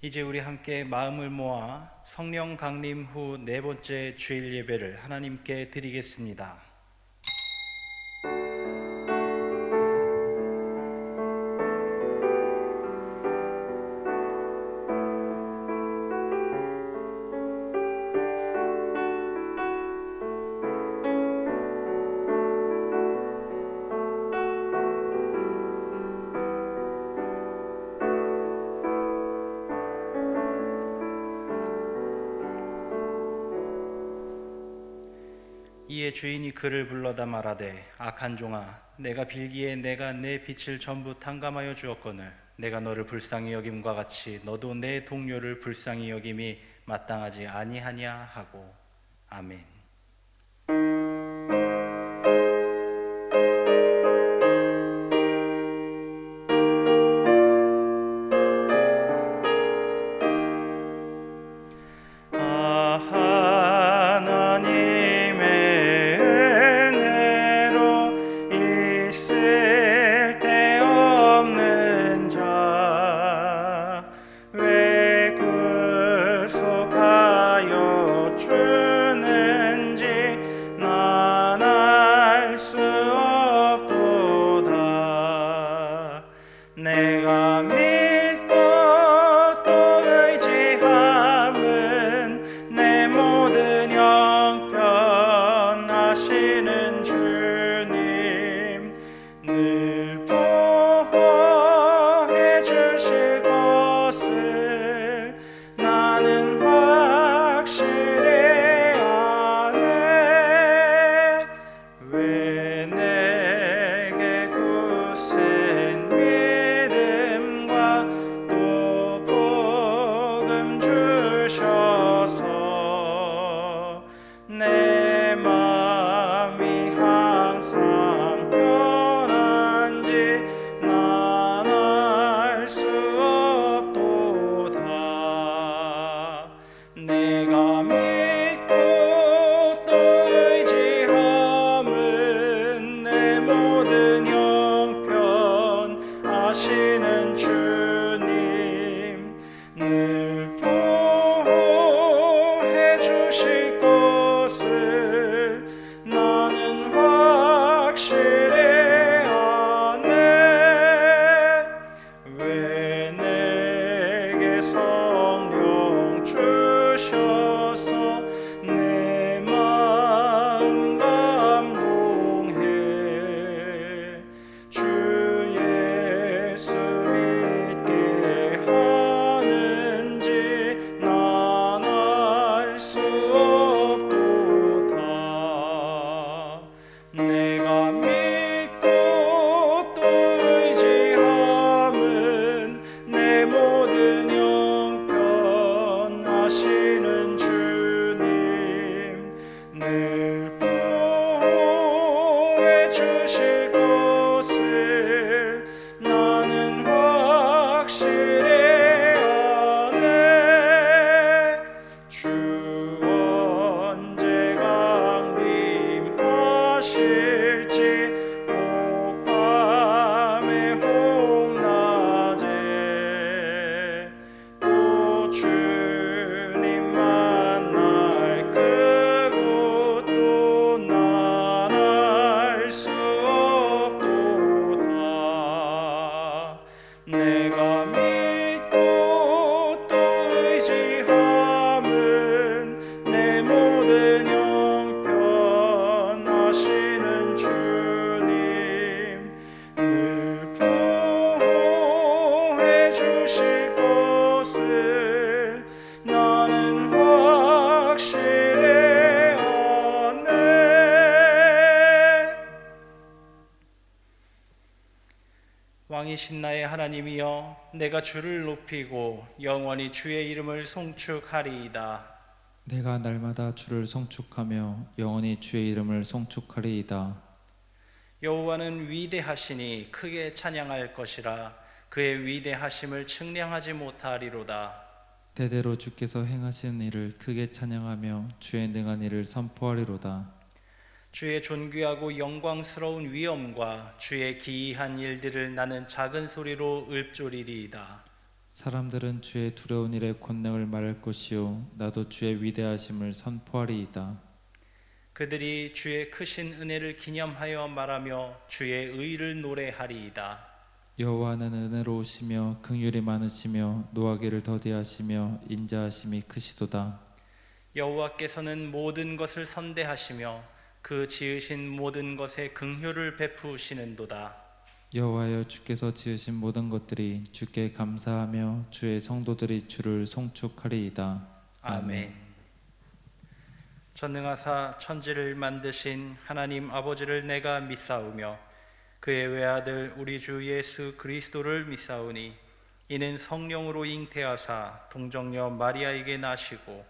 이제 우리 함께 마음을 모아 성령 강림 후 네 번째 주일 예배를 하나님께 드리겠습니다. 이에 주인이 그를 불러다 말하되, 악한 종아, 내가 빌기에 내가 내 빛을 전부 탕감하여 주었거늘 내가 너를 불쌍히 여김과 같이 너도 내 동료를 불쌍히 여김이 마땅하지 아니하냐 하고. 아멘. 내가 믿고 또 의지함은 내 모든 형편 아시는 주님 늘 보호해 주실 것을 나는 확실히 아네. 왜 내게 굳센 또 복음 주셔서 내 마음이 항상 편한지 난 알 수 없도다. 내가 믿고 또 의지함은 내 모든 형편 아시는 주님 늘 보호해 주실 것을 나는 확실히 아네. 왜 내게 성령 주셔서 내 마음 감동해. 주 예수 믿게 하는지 난 알 수 없도다. 내가 믿고 또 의지함은 내 모든 형편 아시는 주님 늘 보호해 주실 것을 나는 확실히 아네. 주 언제 강림하실지 혹밤에 혹낮에 또 주님 만날 그곳도 난 알 수 없도다. 내가 믿고 또 의지함은 내 모든 형편 아시는 주님 늘 보호해 주실 것을 나는 확실히 아네. 왕이신 나의 하나님이여, 내가 주를 높이고 영원히 주의 이름을 송축하리이다. 내가 날마다 주를 송축하며 영원히 주의 이름을 송축하리이다. 여호와는 위대하시니 크게 찬양할 것이라. 그의 위대하심을 측량하지 못하리로다. 대대로 주께서 행하신 일을 크게 찬양하며 주의 능한 일을 선포하리로다. 주의 존귀하고 영광스러운 위엄과 주의 기이한 일들을 나는 작은 소리로 읊조리리이다. 사람들은 주의 두려운 일의 권능을 말할 것이요 나도 주의 위대하심을 선포하리이다. 그들이 주의 크신 은혜를 기념하여 말하며 주의 의를 노래하리이다. 여호와는 은혜로우시며 긍휼이 많으시며 노하기를 더디하시며 인자하심이 크시도다. 여호와께서는 모든 것을 선대하시며 그 지으신 모든 것에 긍휼을 베푸시는도다. 여호와여, 주께서 지으신 모든 것들이 주께 감사하며 주의 성도들이 주를 송축하리이다. 아멘. 전능하사 천지를 만드신 하나님 아버지를 내가 믿사오며 그의 외아들 우리 주 예수 그리스도를 믿사오니 이는 성령으로 잉태하사 동정녀 마리아에게 나시고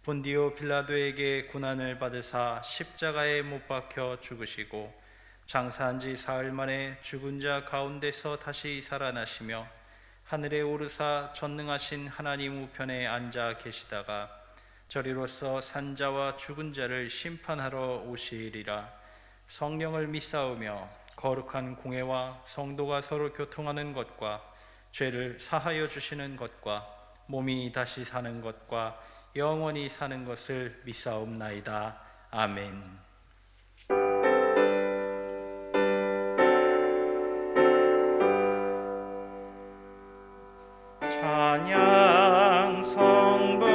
본디오 빌라도에게 고난을 받으사 십자가에 못 박혀 죽으시고 장사한 지 사흘 만에 죽은 자 가운데서 다시 살아나시며 하늘에 오르사 전능하신 하나님 우편에 앉아 계시다가 저리로서 산자와 죽은 자를 심판하러 오시리라. 성령을 믿사오며 거룩한 공회와 성도가 서로 교통하는 것과 죄를 사하여 주시는 것과 몸이 다시 사는 것과 영원히 사는 것을 믿사옵나이다. 아멘. 찬양 성부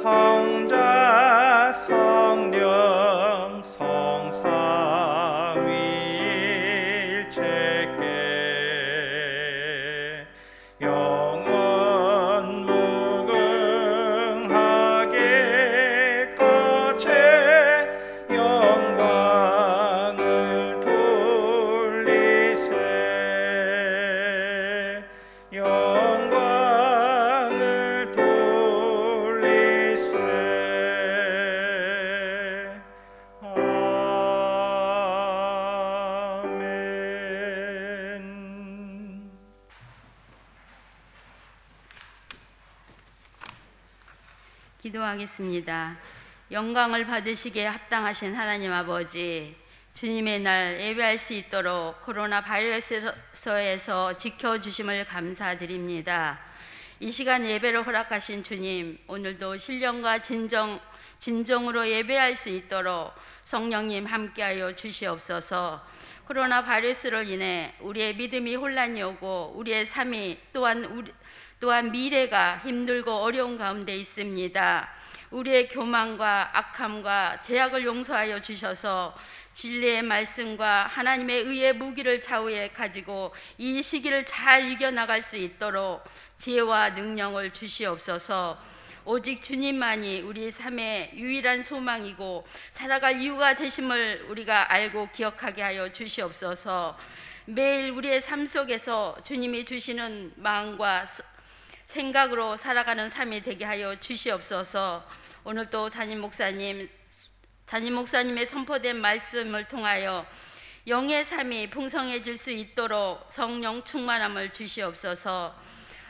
성자 성령 성삼위일체께 영원 무궁하게 거체 영광을 돌리세 영광을 돌리세. 아멘. 기도하겠습니다. 영광을 받으시기에 합당하신 하나님 아버지, 주님의 날 예배할 수 있도록 코로나 바이러스에서 지켜주심을 감사드립니다. 이 시간 예배를 허락하신 주님, 오늘도 신령과 진정으로 예배할 수 있도록 성령님 함께하여 주시옵소서. 코로나 바이러스로 인해 우리의 믿음이 혼란이 오고 우리의 삶이 또한 미래가 힘들고 어려운 가운데 있습니다. 우리의 교만과 악함과 죄악을 용서하여 주셔서 진리의 말씀과 하나님의 의의 무기를 좌우에 가지고 이 시기를 잘 이겨나갈 수 있도록 지혜와 능력을 주시옵소서. 오직 주님만이 우리 삶의 유일한 소망이고 살아갈 이유가 되심을 우리가 알고 기억하게 하여 주시옵소서. 매일 우리의 삶 속에서 주님이 주시는 마음과 생각으로 살아가는 삶이 되게 하여 주시옵소서. 오늘도 담임 목사님의 선포된 말씀을 통하여 영의 삶이 풍성해질 수 있도록 성령 충만함을 주시옵소서.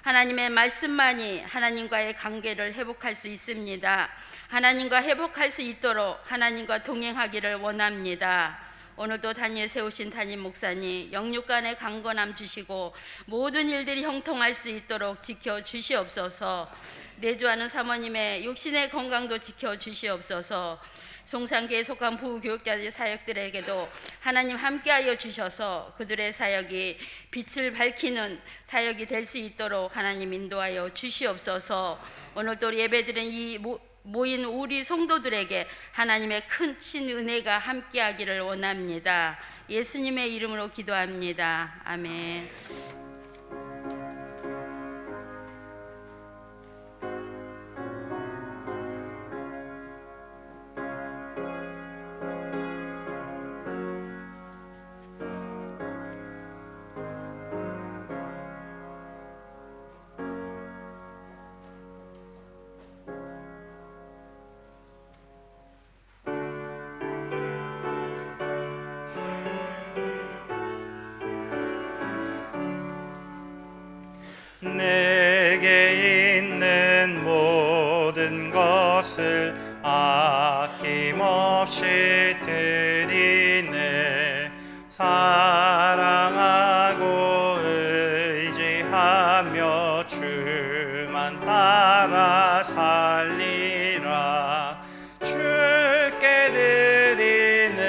하나님의 말씀만이 하나님과의 관계를 회복할 수 있습니다. 하나님과 회복할 수 있도록 하나님과 동행하기를 원합니다. 오늘도 단위에 세우신 담임 목사님 영육간의 강건함 주시고 모든 일들이 형통할 수 있도록 지켜주시옵소서. 내주하는 사모님의 육신의 건강도 지켜주시옵소서. 송산교에 속한 부교육자 사역들에게도 하나님 함께하여 주셔서 그들의 사역이 빛을 밝히는 사역이 될 수 있도록 하나님 인도하여 주시옵소서. 오늘도 예배드린 이 모인 우리 성도들에게 하나님의 큰 은혜가 함께하기를 원합니다. 예수님의 이름으로 기도합니다. 아멘. 내게 있는 모든 것을 아낌없이 드리네. 사랑하고 의지하며 길만 따라 살리라. 주께 드리네,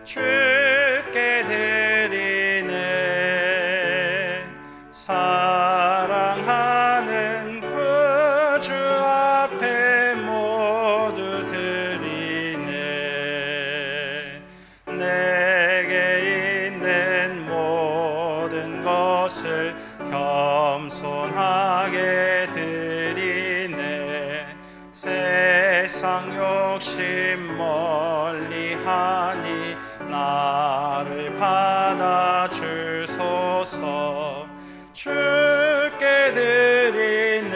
주께 드리네. 사랑하는 구주 앞에 모두 드리네. 내게 있는 모든 것을 겸손하게 드리네. 세상 욕심 멀리하니 나를 받아 주소서. 주께 드리네,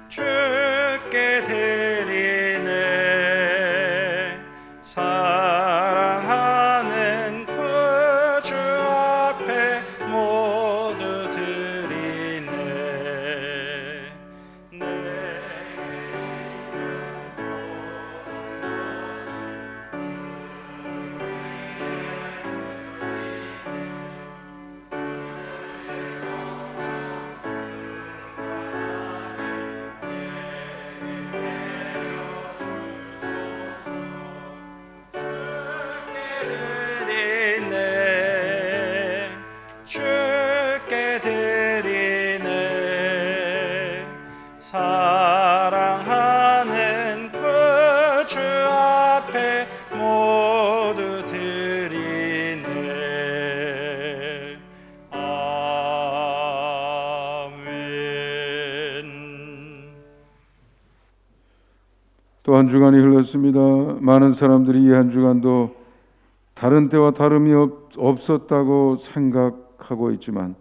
주께 드리네. 사랑하는 구주 앞에 모두 드리네. 주께 드리네. 사랑하는 구주 앞에 모두 드리네. 아멘. 또 한 주간이 흘렀습니다. 많은 사람들이 이 한 주간도 다른 때와 다름이 없었다고 생각하고 있지만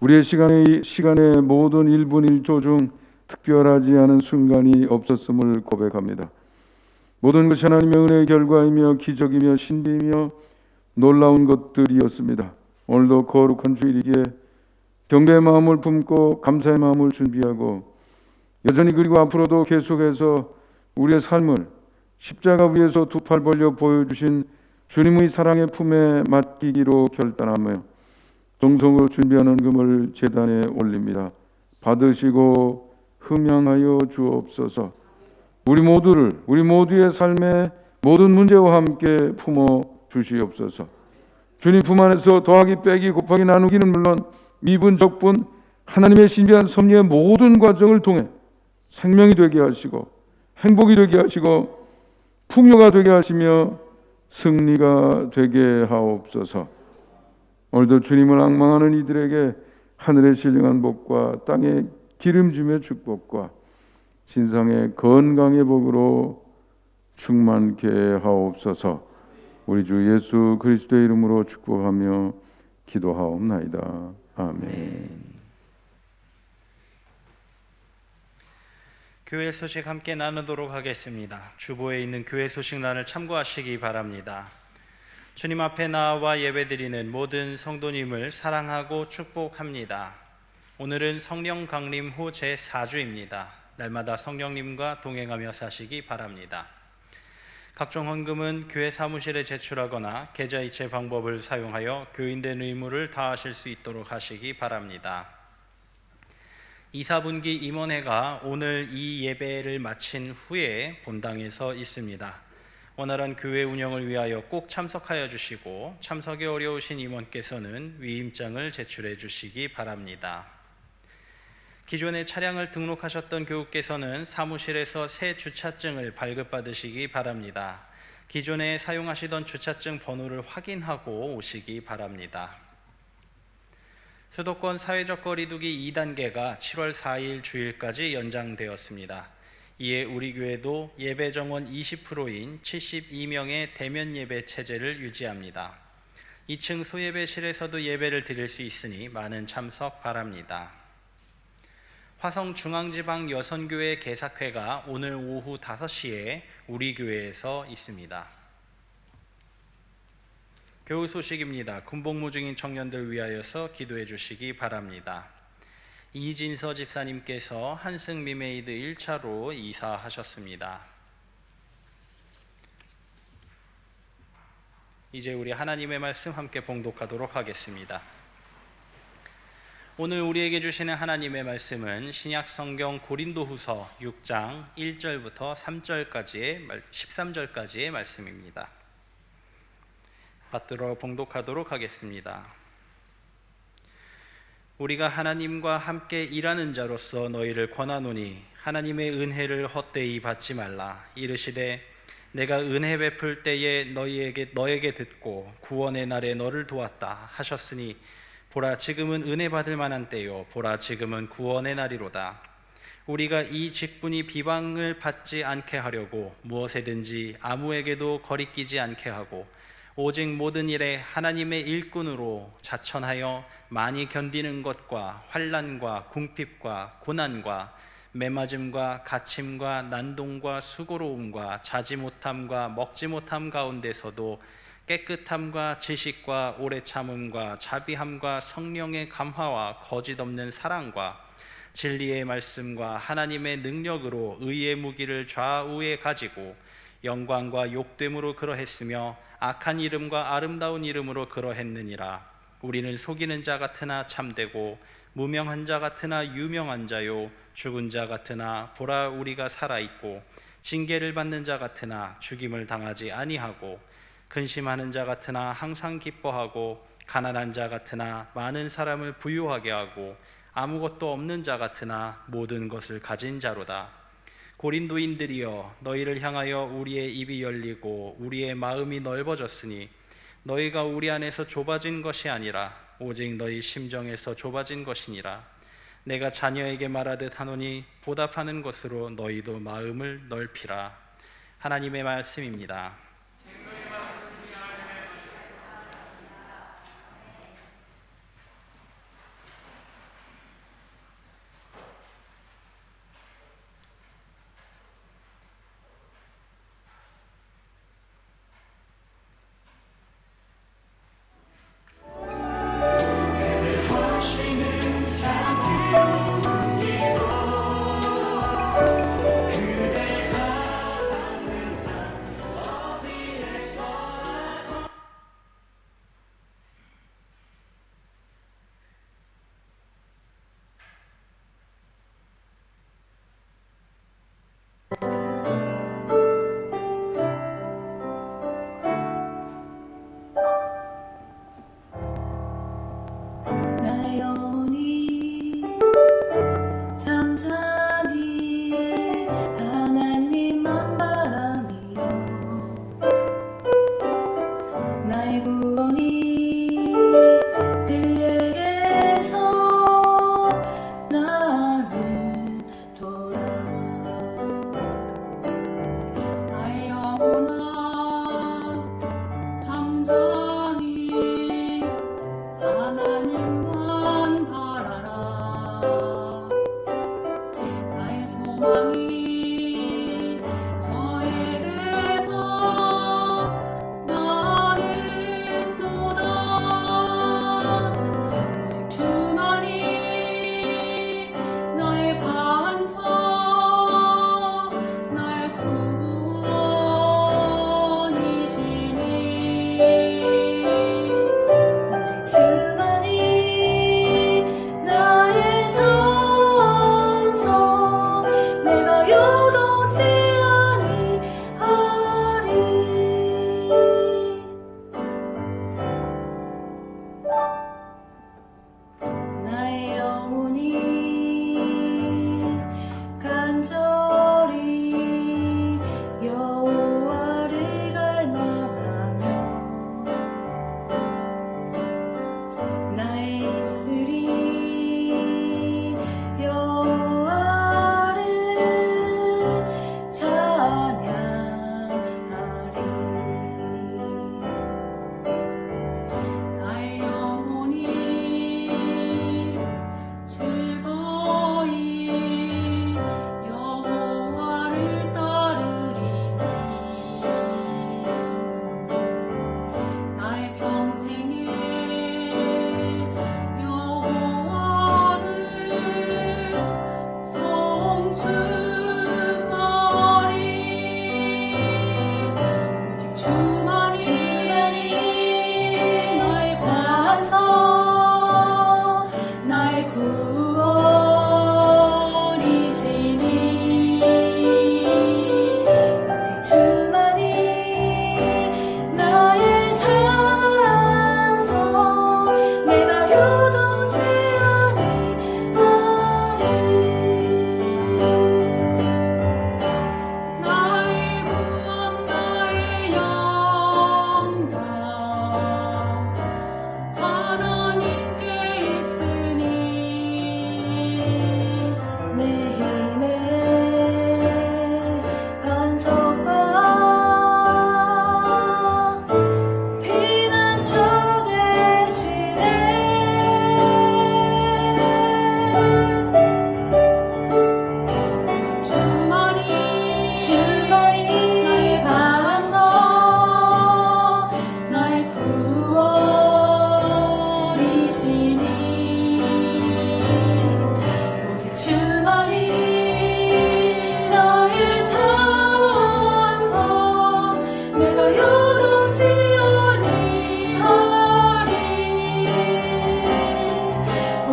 우리의 시간의 모든 1분 1초 중 특별하지 않은 순간이 없었음을 고백합니다. 모든 것이 하나님의 은혜의 결과이며 기적이며 신비이며 놀라운 것들이었습니다. 오늘도 거룩한 주일이기에 경배의 마음을 품고 감사의 마음을 준비하고 여전히 그리고 앞으로도 계속해서 우리의 삶을 십자가 위에서 두 팔 벌려 보여주신 주님의 사랑의 품에 맡기기로 결단하며 정성으로 준비하는 금을 제단에 올립니다. 받으시고 흠양하여 주옵소서. 우리 모두의 삶의 모든 문제와 함께 품어 주시옵소서. 주님 품 안에서 더하기 빼기 곱하기 나누기는 물론 미분 적분 하나님의 신비한 섭리의 모든 과정을 통해 생명이 되게 하시고 행복이 되게 하시고 풍요가 되게 하시며 승리가 되게 하옵소서. 오늘도 주님을 앙망하는 이들에게 하늘의 신령한 복과 땅의 기름짐의 축복과 신상의 건강의 복으로 충만케 하옵소서. 우리 주 예수 그리스도의 이름으로 축복하며 기도하옵나이다. 아멘. 교회 소식 함께 나누도록 하겠습니다. 주보에 있는 교회 소식란을 참고하시기 바랍니다. 주님 앞에 나와 예배드리는 모든 성도님을 사랑하고 축복합니다. 오늘은 성령 강림 후 제4주입니다. 날마다 성령님과 동행하며 사시기 바랍니다. 각종 헌금은 교회 사무실에 제출하거나 계좌이체 방법을 사용하여 교인된 의무를 다하실 수 있도록 하시기 바랍니다. 2, 4분기 임원회가 오늘 이 예배를 마친 후에 본당에서 있습니다. 원활한 교회 운영을 위하여 꼭 참석하여 주시고 참석이 어려우신 임원께서는 위임장을 제출해 주시기 바랍니다. 기존에 차량을 등록하셨던 교우께서는 사무실에서 새 주차증을 발급받으시기 바랍니다. 기존에 사용하시던 주차증 번호를 확인하고 오시기 바랍니다. 수도권 사회적 거리두기 2단계가 7월 4일 주일까지 연장되었습니다. 이에 우리 교회도 예배 정원 20%인 72명의 대면 예배 체제를 유지합니다. 2층 소예배실에서도 예배를 드릴 수 있으니 많은 참석 바랍니다. 화성중앙지방 여선교회 개사회가 오늘 오후 5시에 우리 교회에서 있습니다. 교우 소식입니다. 군복무 중인 청년들 위하여서 기도해 주시기 바랍니다. 이진서 집사님께서 한승미메이드 1차로 이사하셨습니다. 이제 우리 하나님의 말씀 함께 봉독하도록 하겠습니다. 오늘 우리에게 주시는 하나님의 말씀은 신약 성경 고린도후서 6장 1절부터 13절까지의 말씀입니다. 받들어 봉독하도록 하겠습니다. 우리가 하나님과 함께 일하는 자로서 너희를 권하노니 하나님의 은혜를 헛되이 받지 말라. 이르시되 내가 은혜 베풀 때에 너에게 듣고 구원의 날에 너를 도왔다 하셨으니 보라 지금은 은혜 받을 만한 때요 보라 지금은 구원의 날이로다. 우리가 이 직분이 비방을 받지 않게 하려고 무엇에든지 아무에게도 거리끼지 않게 하고 오직 모든 일에 하나님의 일꾼으로 자천하여 많이 견디는 것과 환난과 궁핍과 고난과 매맞음과 갇힘과 난동과 수고로움과 자지 못함과 먹지 못함 가운데서도 깨끗함과 지식과 오래 참음과 자비함과 성령의 감화와 거짓 없는 사랑과 진리의 말씀과 하나님의 능력으로 의의 무기를 좌우에 가지고 영광과 욕됨으로 그러했으며 악한 이름과 아름다운 이름으로 그러했느니라. 우리는 속이는 자 같으나 참되고 무명한 자 같으나 유명한 자요 죽은 자 같으나 보라 우리가 살아있고 징계를 받는 자 같으나 죽임을 당하지 아니하고 근심하는 자 같으나 항상 기뻐하고 가난한 자 같으나 많은 사람을 부유하게 하고 아무것도 없는 자 같으나 모든 것을 가진 자로다. 고린도인들이여 너희를 향하여 우리의 입이 열리고 우리의 마음이 넓어졌으니 너희가 우리 안에서 좁아진 것이 아니라 오직 너희 심정에서 좁아진 것이니라. 내가 자녀에게 말하듯 하노니 보답하는 것으로 너희도 마음을 넓히라. 하나님의 말씀입니다. 나의 구원이시니 오직 주만이 나의 산성 내가 요동치 아니하리 나의 구원 나의 영광 하나님께 있으니 내 힘의 반석과 피난처 되시네 오직 주만이 나의 반석 나의 구원이시니 오직 주만이 나의 산성 내가 요동치 아니하리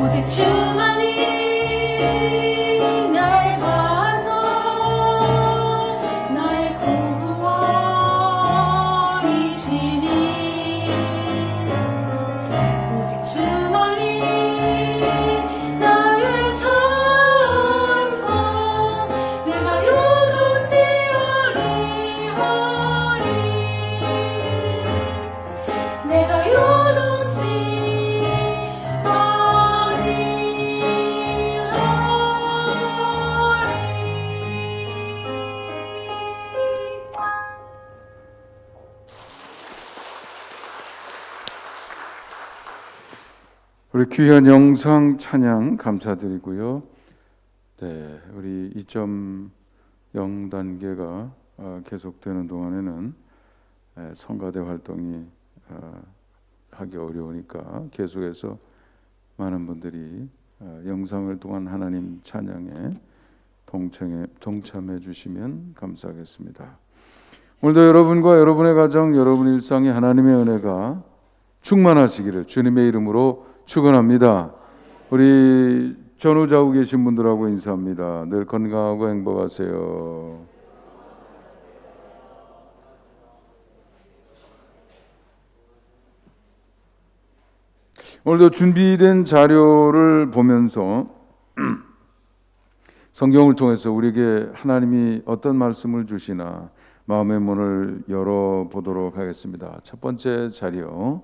오직 주만이 나의 반석 나의 구원이시니 오직 주만이 나의 산성 내가 요동치 아니하리 내가 요동치 아니하리 우리 귀한 영상 찬양 감사드리고요. 네, 우리 2.0 단계가 계속되는 동안에는 성가대 활동이 하기 어려우니까 계속해서 많은 분들이 영상을 통한 하나님 찬양에 동참해 주시면 감사하겠습니다. 오늘도 여러분과 여러분의 가정, 여러분 일상에 하나님의 은혜가 충만하시기를 주님의 이름으로 축원합니다. 우리 전후좌우 계신 분들하고 인사합니다. 늘 건강하고 행복하세요. 오늘도 준비된 자료를 보면서 성경을 통해서 우리에게 하나님이 어떤 말씀을 주시나 마음의 문을 열어보도록 하겠습니다. 첫 번째 자료,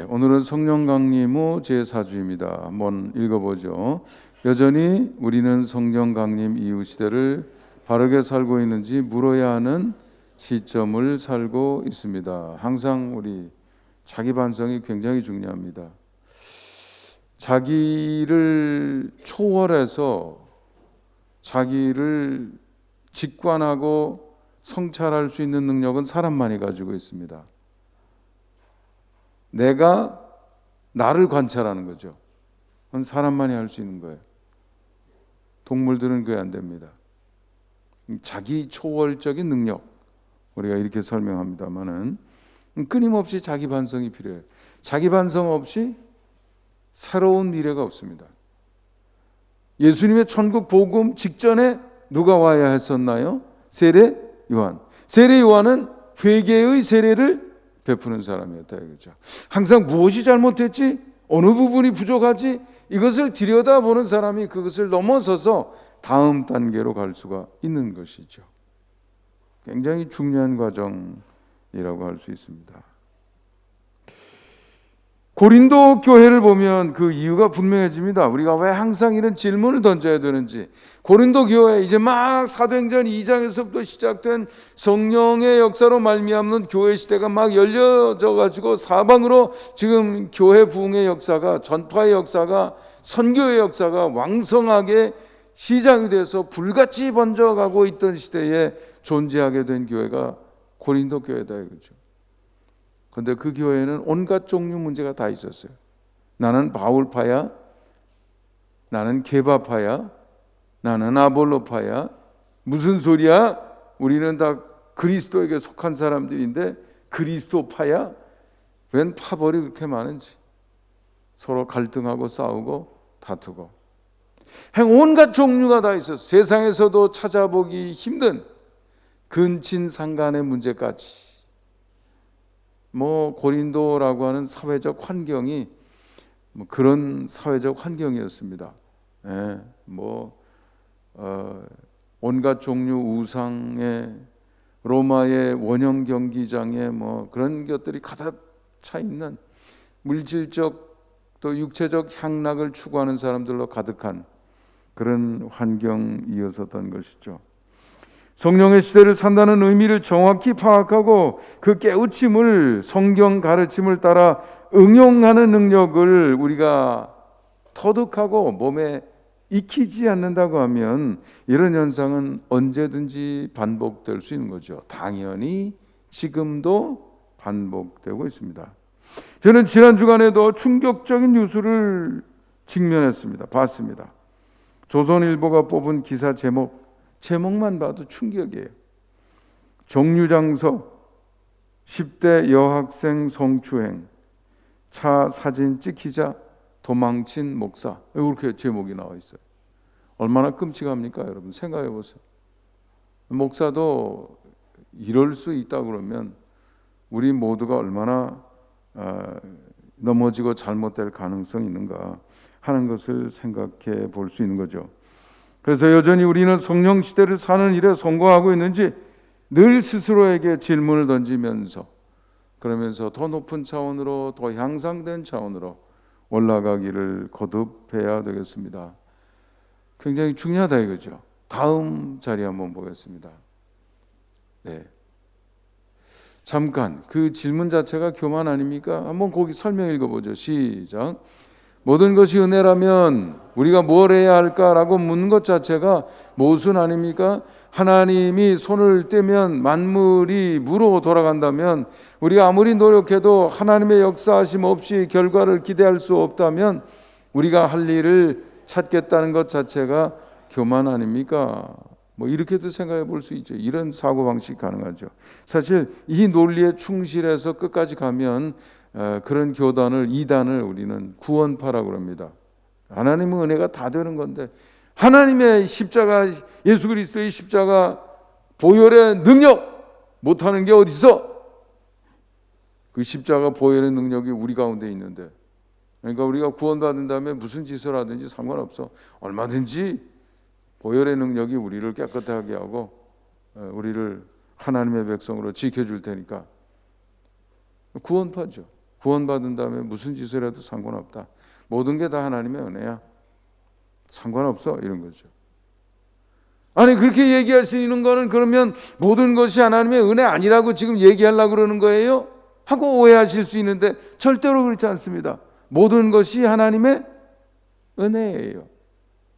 오늘은 성령 강림 후 제4주입니다. 한번 읽어보죠. 여전히 우리는 성령 강림 이후 시대를 바르게 살고 있는지 물어야 하는 시점을 살고 있습니다. 항상 우리 자기 반성이 굉장히 중요합니다. 자기를 초월해서 자기를 직관하고 성찰할 수 있는 능력은 사람만이 가지고 있습니다. 내가 나를 관찰하는 거죠. 그건 사람만이 할 수 있는 거예요. 동물들은 그게 안 됩니다. 자기 초월적인 능력, 우리가 이렇게 설명합니다마는 끊임없이 자기 반성이 필요해요. 자기 반성 없이 새로운 미래가 없습니다. 예수님의 천국 복음 직전에 누가 와야 했었나요? 세례 요한. 세례 요한은 회개의 세례를 베푸는 사람이었다 이거죠. 항상 무엇이 잘못됐지? 어느 부분이 부족하지? 이것을 들여다보는 사람이 그것을 넘어서서 다음 단계로 갈 수가 있는 것이죠. 굉장히 중요한 과정이라고 할 수 있습니다. 고린도 교회를 보면 그 이유가 분명해집니다. 우리가 왜 항상 이런 질문을 던져야 되는지. 고린도 교회 이제 막 사도행전 2장에서부터 시작된 성령의 역사로 말미암는 교회 시대가 막 열려져 가지고 사방으로 지금 교회 부흥의 역사가, 전파의 역사가, 선교의 역사가 왕성하게 시작이 돼서 불같이 번져가고 있던 시대에 존재하게 된 교회가 고린도 교회다 이거죠. 그런데 그 교회에는 온갖 종류 문제가 다 있었어요. 나는 바울파야, 나는 게바파야, 나는 아볼로파야. 무슨 소리야? 우리는 다 그리스도에게 속한 사람들인데 그리스도파야? 웬 파벌이 그렇게 많은지. 서로 갈등하고 싸우고 다투고 온갖 종류가 다 있어서 세상에서도 찾아보기 힘든 근친상간의 문제까지 고린도라고 하는 사회적 환경이 그런 사회적 환경이었습니다. 온갖 종류 우상의 로마의 원형 경기장에 그런 것들이 가득 차 있는 물질적 또 육체적 향락을 추구하는 사람들로 가득한 그런 환경이었었던 것이죠. 성령의 시대를 산다는 의미를 정확히 파악하고 그 깨우침을 성경 가르침을 따라 응용하는 능력을 우리가 터득하고 몸에 익히지 않는다고 하면 이런 현상은 언제든지 반복될 수 있는 거죠. 당연히 지금도 반복되고 있습니다. 저는 지난 주간에도 충격적인 뉴스를 봤습니다. 조선일보가 뽑은 기사 제목만 봐도 충격이에요. 정류장서 10대 여학생 성추행, 차 사진 찍히자 도망친 목사, 이렇게 제목이 나와 있어요. 얼마나 끔찍합니까, 여러분? 생각해 보세요. 목사도 이럴 수 있다 그러면 우리 모두가 얼마나 넘어지고 잘못될 가능성이 있는가 하는 것을 생각해 볼 수 있는 거죠. 그래서 여전히 우리는 성령 시대를 사는 일에 성공하고 있는지 늘 스스로에게 질문을 던지면서 그러면서 더 높은 차원으로 더 향상된 차원으로 올라가기를 거듭해야 되겠습니다. 굉장히 중요하다 이거죠. 다음 자리 한번 보겠습니다. 잠깐 그 질문 자체가 교만 아닙니까? 한번 거기 설명 읽어보죠. 시작. 모든 것이 은혜라면 우리가 뭘 해야 할까라고 묻는 것 자체가 모순 아닙니까? 하나님이 손을 떼면 만물이 무로 돌아간다면 우리가 아무리 노력해도 하나님의 역사하심 없이 결과를 기대할 수 없다면 우리가 할 일을 찾겠다는 것 자체가 교만 아닙니까? 이렇게도 생각해 볼 수 있죠. 이런 사고방식 가능하죠. 사실 이 논리에 충실해서 끝까지 가면 그런 교단을 이단을 우리는 구원파라고 합니다. 하나님의 은혜가 다 되는 건데 하나님의 십자가 예수 그리스도의 십자가 보혈의 능력 못하는 게 어디 있어? 그 십자가 보혈의 능력이 우리 가운데 있는데 그러니까 우리가 구원받은 다음에 무슨 짓을 하든지 상관없어. 얼마든지 보혈의 능력이 우리를 깨끗하게 하고 우리를 하나님의 백성으로 지켜줄 테니까 구원파죠. 구원받은 다음에 무슨 짓을 해도 상관없다. 모든 게 다 하나님의 은혜야. 상관없어 이런 거죠. 아니 그렇게 얘기하시는 거는 그러면 모든 것이 하나님의 은혜 아니라고 지금 얘기하려고 그러는 거예요? 하고 오해하실 수 있는데 절대로 그렇지 않습니다. 모든 것이 하나님의 은혜예요.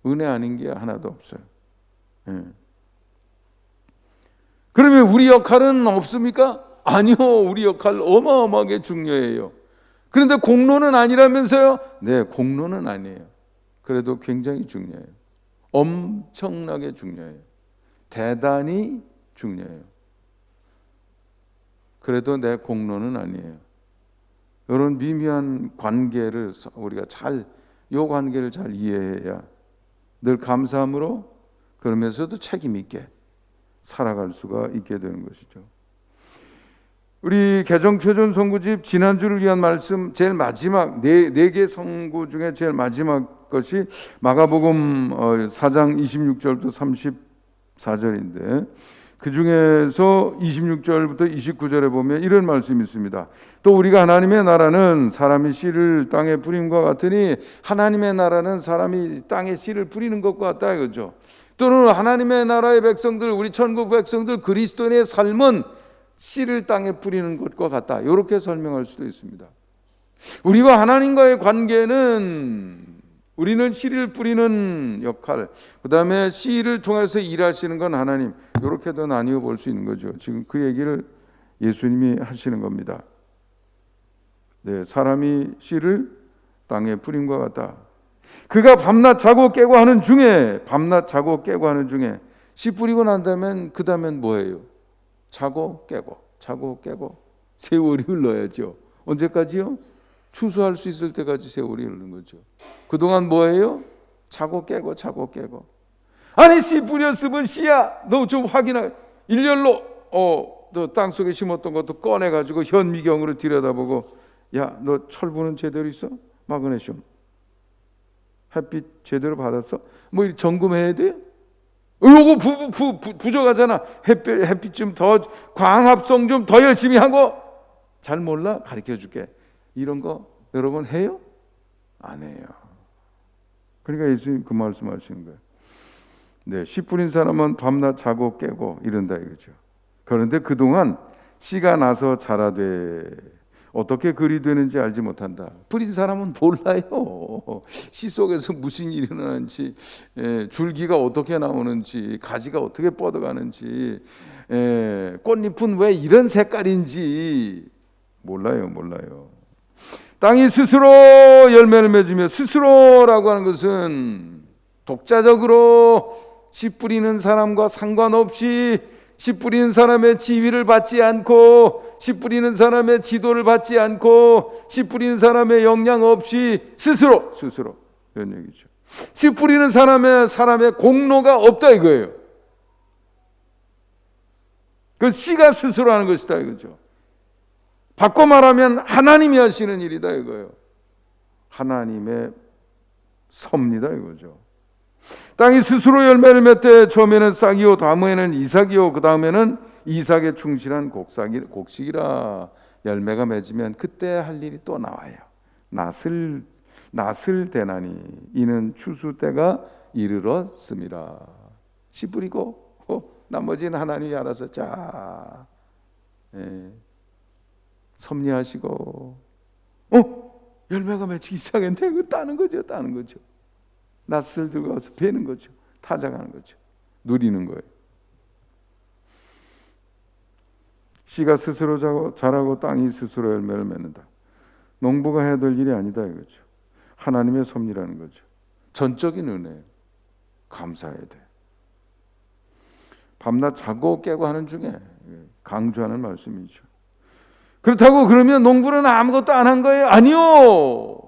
은혜 아닌 게 하나도 없어요. 그러면 우리 역할은 없습니까? 아니요, 우리 역할 어마어마하게 중요해요. 그런데 공로는 아니라면서요? 네, 공로는 아니에요. 그래도 굉장히 중요해요. 엄청나게 중요해요. 대단히 중요해요. 그래도 내 공로는 아니에요. 이런 미묘한 관계를 우리가 이 관계를 잘 이해해야 늘 감사함으로 그러면서도 책임 있게 살아갈 수가 있게 되는 것이죠. 우리 개정표준 선구집 지난주를 위한 말씀 제일 마지막 네 개 선구 중에 제일 마지막 것이 마가복음 4장 26절부터 34절인데 그 중에서 26절부터 29절에 보면 이런 말씀이 있습니다. 또 우리가 하나님의 나라는 사람이 씨를 땅에 뿌림과 같으니 하나님의 나라는 사람이 땅에 씨를 뿌리는 것과 같다 이거죠. 또는 하나님의 나라의 백성들 우리 천국 백성들 그리스도인의 삶은 씨를 땅에 뿌리는 것과 같다. 이렇게 설명할 수도 있습니다. 우리와 하나님과의 관계는 우리는 씨를 뿌리는 역할, 그 다음에 씨를 통해서 일하시는 건 하나님, 이렇게도 나뉘어 볼 수 있는 거죠. 지금 그 얘기를 예수님이 하시는 겁니다. 네, 사람이 씨를 땅에 뿌림과 같다. 그가 밤낮 자고 깨고 하는 중에 씨 뿌리고 난 다음엔 그 다음엔 뭐예요? 자고 깨고 세월이 흘러야죠. 언제까지요? 추수할 수 있을 때까지 세월이 흐르는 거죠. 그동안 뭐예요? 자고 깨고 자고 깨고. 아니 씨 뿌렸으면 씨야 너 좀 확인하. 일렬로 너 땅속에 심었던 것도 꺼내가지고 현미경으로 들여다보고 야 너 철분은 제대로 있어? 마그네슘 햇빛 제대로 받았어? 뭐 이렇게 점검해야 돼요? 요거 부족하잖아. 햇빛 좀 더 광합성 좀 더 열심히 하고. 잘 몰라? 가르쳐 줄게. 이런 거 여러분 해요? 안 해요. 그러니까 예수님 그 말씀하시는 거예요. 네, 씨 뿌린 사람은 밤낮 자고 깨고 이런다 이거죠. 그런데 그동안 씨가 나서 자라되 어떻게 그리 되는지 알지 못한다. 뿌린 사람은 몰라요. 씨 속에서 무슨 일이 일어나는지, 줄기가 어떻게 나오는지, 가지가 어떻게 뻗어가는지, 꽃잎은 왜 이런 색깔인지 몰라요. 땅이 스스로 열매를 맺으며, 스스로라고 하는 것은 독자적으로 씨 뿌리는 사람과 상관없이 씨 뿌리는 사람의 지위를 받지 않고, 씨 뿌리는 사람의 지도를 받지 않고, 씨 뿌리는 사람의 영향 없이 스스로 이런 얘기죠. 씨 뿌리는 사람의 공로가 없다 이거예요. 그 씨가 스스로 하는 것이다 이거죠. 바꿔 말하면 하나님이 하시는 일이다 이거예요. 하나님의 섭니다 이거죠. 땅이 스스로 열매를 맺되 처음에는 싹이요 다음에는 이삭이요 그 다음에는 이삭에 충실한 곡식이라. 열매가 맺으면 그때 할 일이 또 나와요. 낫을 대나니 이는 추수 때가 이르렀습니다. 씨 뿌리고 나머지는 하나님이 알아서 섭리하시고 열매가 맺히기 시작했는데 그 따는 거죠. 낫을 들고 가서 베는 거죠. 타작하는 거죠. 누리는 거예요. 씨가 스스로 자라고 땅이 스스로 열매를 맺는다. 농부가 해야 될 일이 아니다 이거죠. 하나님의 섭리라는 거죠. 전적인 은혜. 감사해야 돼. 밤낮 자고 깨고 하는 중에 강조하는 말씀이죠. 그렇다고 그러면 농부는 아무것도 안 한 거예요? 아니요.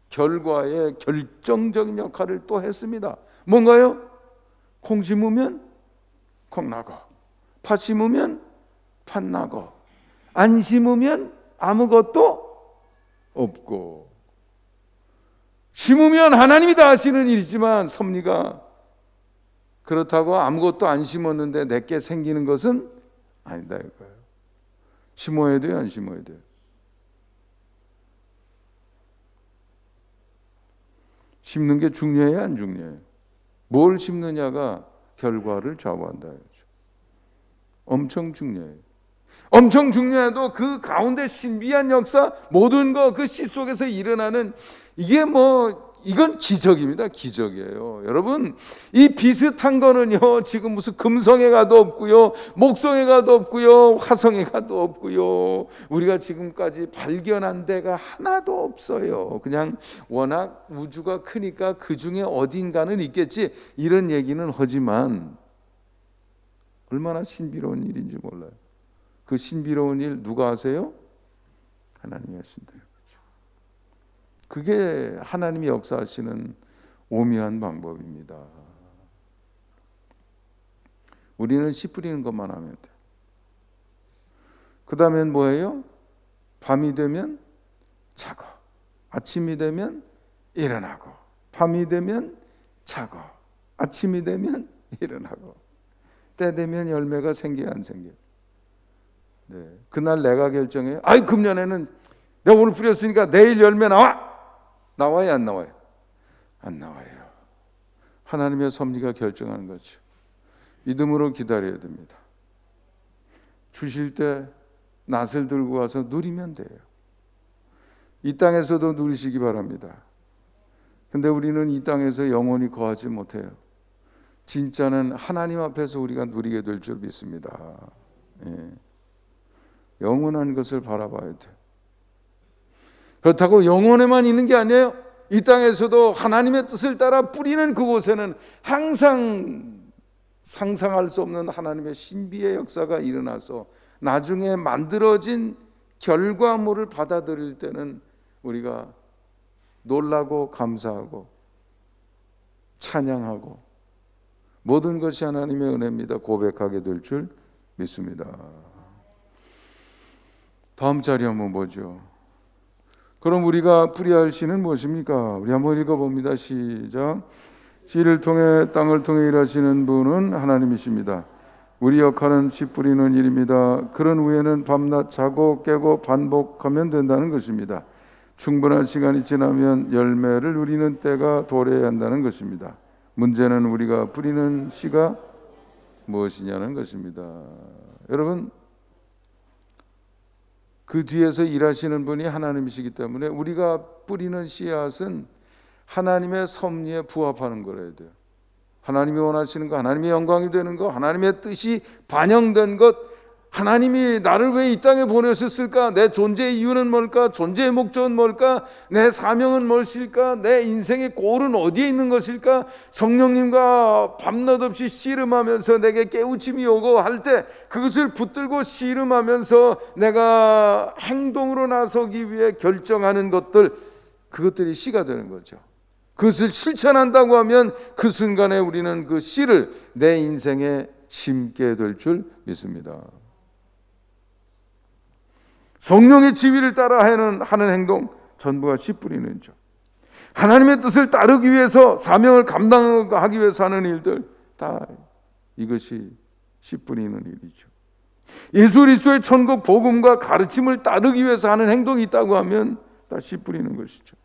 결과에 결정적인 역할을 또 했습니다. 뭔가요? 콩 심으면 콩 나고, 팥 심으면 팥 나고, 안 심으면 아무것도 없고. 심으면 하나님이 다 하시는 일이지만 섭리가 그렇다고 아무것도 안 심었는데 내게 생기는 것은 아니다 이거예요. 심어야 돼요, 안 심어야 돼요? 심는 게 중요해요, 안 중요해요? 뭘 심느냐가 결과를 좌우한다. 엄청 중요해요. 엄청 중요해도 그 가운데 신비한 역사, 모든 거 그 씨 속에서 일어나는 이건 기적입니다. 기적이에요. 여러분, 이 비슷한 거는요, 지금 무슨 금성에 가도 없고요, 목성에 가도 없고요, 화성에 가도 없고요, 우리가 지금까지 발견한 데가 하나도 없어요. 그냥 워낙 우주가 크니까 그 중에 어딘가는 있겠지, 이런 얘기는 하지만 얼마나 신비로운 일인지 몰라요. 그 신비로운 일 누가 하세요? 하나님이 하신다. 그게 하나님이 역사하시는 오묘한 방법입니다. 우리는 씨 뿌리는 것만 하면 돼. 그 다음엔 뭐예요? 밤이 되면 자고, 아침이 되면 일어나고, 밤이 되면 자고, 아침이 되면 일어나고, 때 되면 열매가 생겨요, 안 생겨요? 네. 그날 내가 결정해요. 금년에는 내가 오늘 뿌렸으니까 내일 열매 나와요, 안 나와요? 안 나와요. 하나님의 섭리가 결정하는 거죠. 믿음으로 기다려야 됩니다. 주실 때 낫을 들고 와서 누리면 돼요. 이 땅에서도 누리시기 바랍니다. 근데 우리는 이 땅에서 영원히 거하지 못해요. 진짜는 하나님 앞에서 우리가 누리게 될 줄 믿습니다. 영원한 것을 바라봐야 돼. 그렇다고 영원에만 있는 게 아니에요. 이 땅에서도 하나님의 뜻을 따라 뿌리는 그곳에는 항상 상상할 수 없는 하나님의 신비의 역사가 일어나서 나중에 만들어진 결과물을 받아들일 때는 우리가 놀라고 감사하고 찬양하고 모든 것이 하나님의 은혜입니다 고백하게 될 줄 믿습니다. 다음 자리 한번 보죠. 그럼 우리가 뿌려야 할 씨는 무엇입니까? 우리 한번 읽어봅니다. 시작. 씨를 통해 땅을 통해 일하시는 분은 하나님이십니다. 우리 역할은 씨 뿌리는 일입니다. 그런 후에는 밤낮 자고 깨고 반복하면 된다는 것입니다. 충분한 시간이 지나면 열매를 누리는 때가 도래해야 한다는 것입니다. 문제는 우리가 뿌리는 씨가 무엇이냐는 것입니다. 여러분, 그 뒤에서 일하시는 분이 하나님이시기 때문에 우리가 뿌리는 씨앗은 하나님의 섭리에 부합하는 거라야 돼요. 하나님이 원하시는 거, 하나님의 영광이 되는 거, 하나님의 뜻이 반영된 것, 하나님이 나를 왜 이 땅에 보내셨을까? 내 존재의 이유는 뭘까? 존재의 목적은 뭘까? 내 사명은 무엇일까? 내 인생의 골은 어디에 있는 것일까? 성령님과 밤낮 없이 씨름하면서 내게 깨우침이 오고 할 때 그것을 붙들고 씨름하면서 내가 행동으로 나서기 위해 결정하는 것들, 그것들이 씨가 되는 거죠. 그것을 실천한다고 하면 그 순간에 우리는 그 씨를 내 인생에 심게 될 줄 믿습니다. 성령의 지위를 따라 하는 행동 전부가 씨 뿌리는 죠. 하나님의 뜻을 따르기 위해서 사명을 감당하기 위해서 하는 일들 다 이것이 씨 뿌리는 일이죠. 예수 그리스도의 천국 복음과 가르침을 따르기 위해서 하는 행동이 있다고 하면 다 씨 뿌리는 것이죠.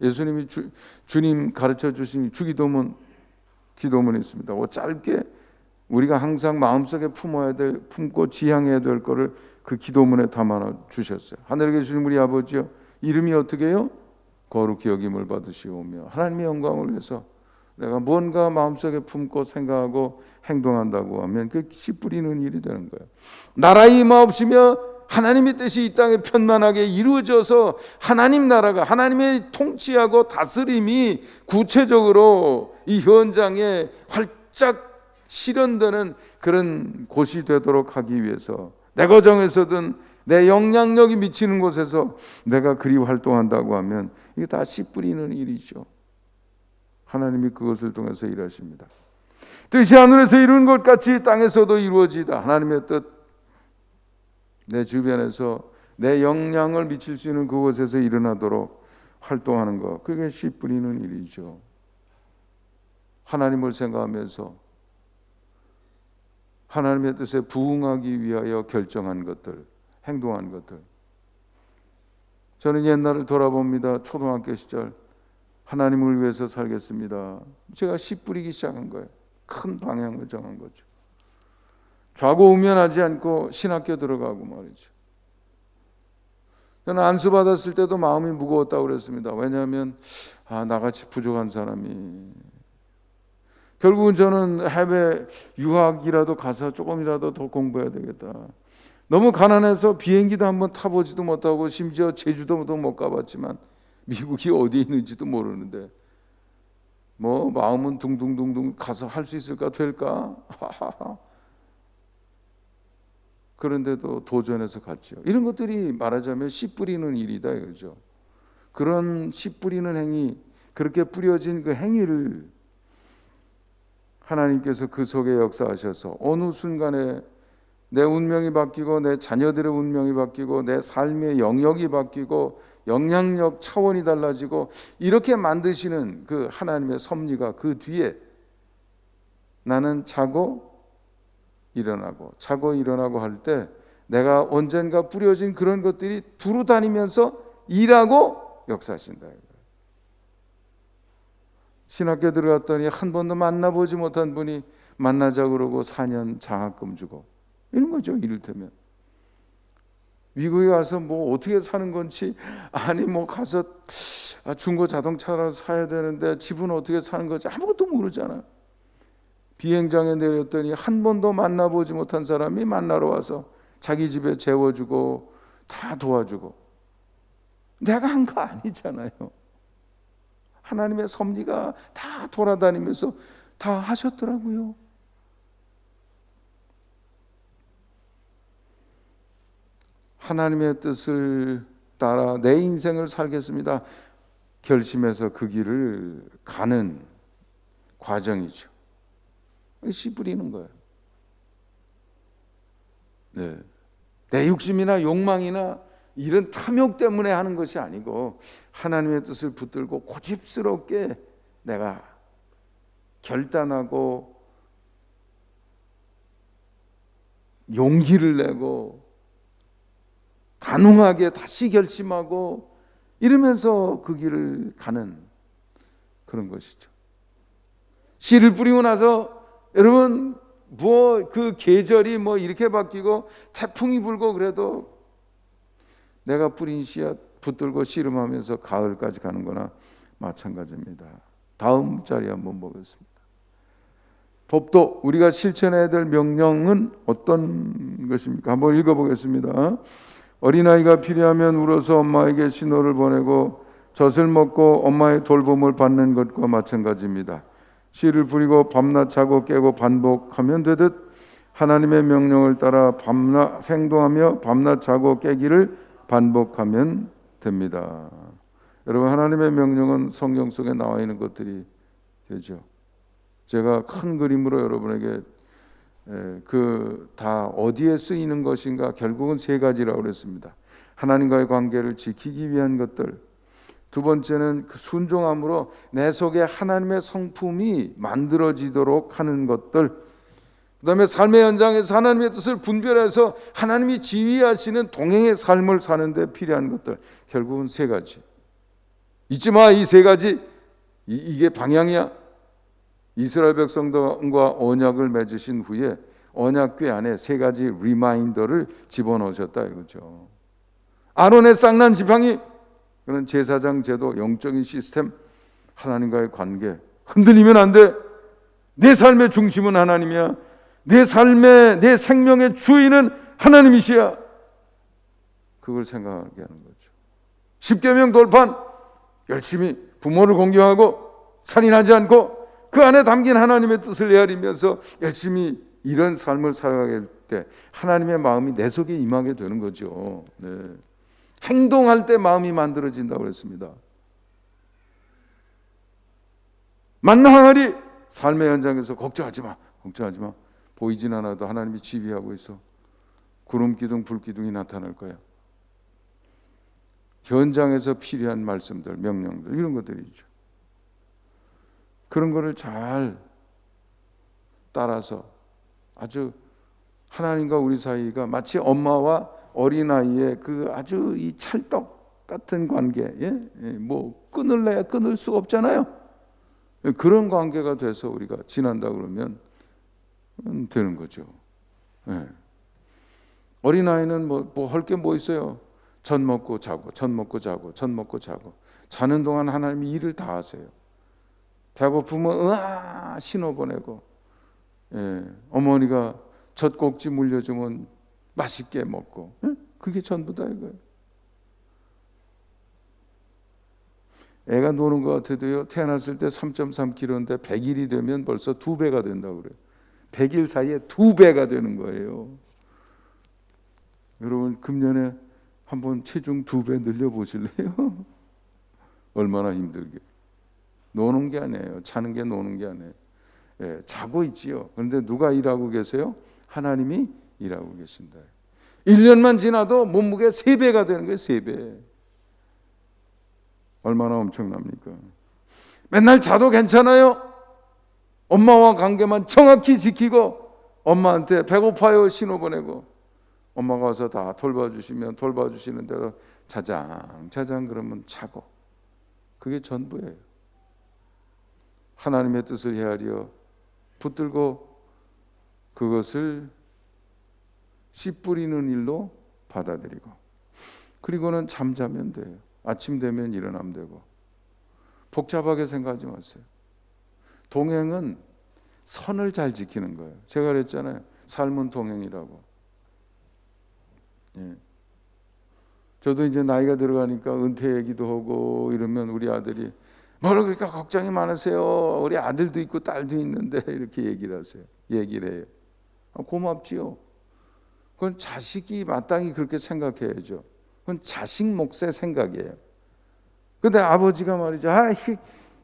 예수님이 주님 가르쳐 주신 주기도문 기도문이 있습니다. 짧게 우리가 항상 마음속에 품고 지향해야 될 거를 그 기도문에 담아 주셨어요. 하늘에 계신 우리 아버지여, 이름이 어떻게 해요? 거룩히 여김을 받으시오며 하나님의 영광을 위해서 내가 뭔가 마음속에 품고 생각하고 행동한다고 하면 그 씨 뿌리는 일이 되는 거예요. 나라의 임하옵시며 하나님의 뜻이 이 땅에 편만하게 이루어져서 하나님 나라가, 하나님의 통치하고 다스림이 구체적으로 이 현장에 활짝 실현되는 그런 곳이 되도록 하기 위해서 내 가정에서든 내 영향력이 미치는 곳에서 내가 그리 활동한다고 하면 이게 다 씨 뿌리는 일이죠. 하나님이 그것을 통해서 일하십니다. 뜻이 하늘에서 이루는 것 같이 땅에서도 이루어지다. 하나님의 뜻, 내 주변에서 내 영향을 미칠 수 있는 그곳에서 일어나도록 활동하는 것, 그게 씨 뿌리는 일이죠. 하나님을 생각하면서 하나님의 뜻에 부응하기 위하여 결정한 것들, 행동한 것들. 저는 옛날을 돌아봅니다. 초등학교 시절 하나님을 위해서 살겠습니다. 제가 씨 뿌리기 시작한 거예요. 큰 방향을 정한 거죠. 좌고우면하지 않고 신학교 들어가고 말이죠. 저는 안수 받았을 때도 마음이 무거웠다고 그랬습니다. 왜냐하면 나같이 부족한 사람이, 결국은 저는 해외 유학이라도 가서 조금이라도 더 공부해야 되겠다. 너무 가난해서 비행기도 한번 타보지도 못하고 심지어 제주도도 못 가봤지만 미국이 어디에 있는지도 모르는데 뭐 마음은 둥둥둥둥 가서 할 수 있을까, 될까? 그런데도 도전해서 갔죠. 이런 것들이 말하자면 씨 뿌리는 일이다 이거죠. 그런 씨 뿌리는 행위, 그렇게 뿌려진 그 행위를 하나님께서 그 속에 역사하셔서 어느 순간에 내 운명이 바뀌고 내 자녀들의 운명이 바뀌고 내 삶의 영역이 바뀌고 영향력 차원이 달라지고 이렇게 만드시는 그 하나님의 섭리가 그 뒤에 나는 자고 일어나고 할 때 내가 언젠가 뿌려진 그런 것들이 두루 다니면서 일하고 역사하신다. 신학교 들어갔더니 한 번도 만나보지 못한 분이 만나자 그러고 4년 장학금 주고 이런 거죠. 이를테면 미국에 가서 뭐 어떻게 사는 건지, 아니 뭐 가서 중고 자동차를 사야 되는데 집은 어떻게 사는 건지 아무것도 모르잖아. 비행장에 내렸더니 한 번도 만나보지 못한 사람이 만나러 와서 자기 집에 재워주고 다 도와주고. 내가 한 거 아니잖아요. 하나님의 섭리가 다 돌아다니면서 다 하셨더라고요. 하나님의 뜻을 따라 내 인생을 살겠습니다 결심해서 그 길을 가는 과정이죠. 씨 뿌리는 거예요. 네. 내 욕심이나 욕망이나 이런 탐욕 때문에 하는 것이 아니고 하나님의 뜻을 붙들고 고집스럽게 내가 결단하고 용기를 내고 단호하게 다시 결심하고 이러면서 그 길을 가는 그런 것이죠. 씨를 뿌리고 나서 여러분 뭐 그 계절이 뭐 이렇게 바뀌고 태풍이 불고 그래도 내가 뿌린 씨앗 붙들고 씨름하면서 가을까지 가는 거나 마찬가지입니다. 다음 자리 한번 보겠습니다. 법도 우리가 실천해야 될 명령은 어떤 것입니까? 한번 읽어보겠습니다. 어린아이가 필요하면 울어서 엄마에게 신호를 보내고 젖을 먹고 엄마의 돌봄을 받는 것과 마찬가지입니다. 씨를 뿌리고 밤낮 자고 깨고 반복하면 되듯 하나님의 명령을 따라 밤낮 행동하며 밤낮 자고 깨기를 반복하면 됩니다. 여러분 하나님의 명령은 성경 속에 나와 있는 것들이 되죠. 제가 큰 그림으로 여러분에게 그 다 어디에 쓰이는 것인가 결국은 세 가지라고 그랬습니다. 하나님과의 관계를 지키기 위한 것들, 두 번째는 그 순종함으로 내 속에 하나님의 성품이 만들어지도록 하는 것들, 그 다음에 삶의 현장에서 하나님의 뜻을 분별해서 하나님이 지휘하시는 동행의 삶을 사는 데 필요한 것들, 결국은 세 가지. 잊지 마, 이 세 가지. 이게 방향이야. 이스라엘 백성들과 언약을 맺으신 후에 언약궤 안에 세 가지 리마인더를 집어넣으셨다 이거죠. 아론의 쌍난 지팡이, 그런 제사장 제도, 영적인 시스템, 하나님과의 관계 흔들리면 안 돼. 내 삶의 중심은 하나님이야. 내 삶의, 내 생명의 주인은 하나님이시야. 그걸 생각하게 하는 거죠. 십계명 돌판, 열심히 부모를 공경하고 살인하지 않고 그 안에 담긴 하나님의 뜻을 헤아리면서 열심히 이런 삶을 살아가게 될 때 하나님의 마음이 내 속에 임하게 되는 거죠. 네. 행동할 때 마음이 만들어진다고 그랬습니다. 만나하리, 삶의 현장에서 걱정하지 마, 걱정하지 마. 보이진 않아도 하나님이 지휘하고 있어. 구름 기둥, 불 기둥이 나타날 거야. 현장에서 필요한 말씀들, 명령들, 이런 것들이죠. 그런 거를 잘 따라서 아주 하나님과 우리 사이가 마치 엄마와 어린아이의 그 아주 이 찰떡 같은 관계, 뭐 끊을래야 끊을 수가 없잖아요. 그런 관계가 돼서 우리가 지난다 그러면 되는 거죠. 어린아이는 뭐 할 게 뭐 있어요? 젖 먹고 자고, 젖 먹고 자고, 젖 먹고 자고. 자는 동안 하나님이 일을 다 하세요. 배고프면 으아 신호 보내고, 어머니가 젖꼭지 물려주면 맛있게 먹고, 그게 전부다 이거예요. 애가 노는 것 같아도요, 태어났을 때 3.3kg인데 100일이 되면 벌써 2배가 된다고 그래요. 100일 사이에 2배가 되는 거예요. 여러분 금년에 한번 체중 2배 늘려보실래요? 얼마나 힘들게. 노는 게 아니에요. 자는 게 노는 게 아니에요. 자고 있지요. 그런데 누가 일하고 계세요? 하나님이 일하고 계신다. 1년만 지나도 몸무게 3배가 되는 거예요. 3배. 얼마나 엄청납니까? 맨날 자도 괜찮아요. 엄마와 관계만 정확히 지키고 엄마한테 배고파요 신호 보내고 엄마가 와서 다 돌봐주시면 돌봐주시는 대로 자장 그러면 자고, 그게 전부예요. 하나님의 뜻을 헤아려 붙들고 그것을 씨 뿌리는 일로 받아들이고, 그리고는 잠자면 돼요. 아침 되면 일어나면 되고. 복잡하게 생각하지 마세요. 동행은 선을 잘 지키는 거예요. 제가 그랬잖아요. 삶은 동행이라고. 저도 이제 나이가 들어가니까 은퇴 얘기도 하고 이러면 우리 아들이 뭐라 그러니까 걱정이 많으세요. 우리 아들도 있고 딸도 있는데 이렇게 얘기를 해요. 고맙지요. 그건 자식이 마땅히 그렇게 생각해야죠. 그건 자식 몫의 생각이에요. 근데 아버지가 말이죠.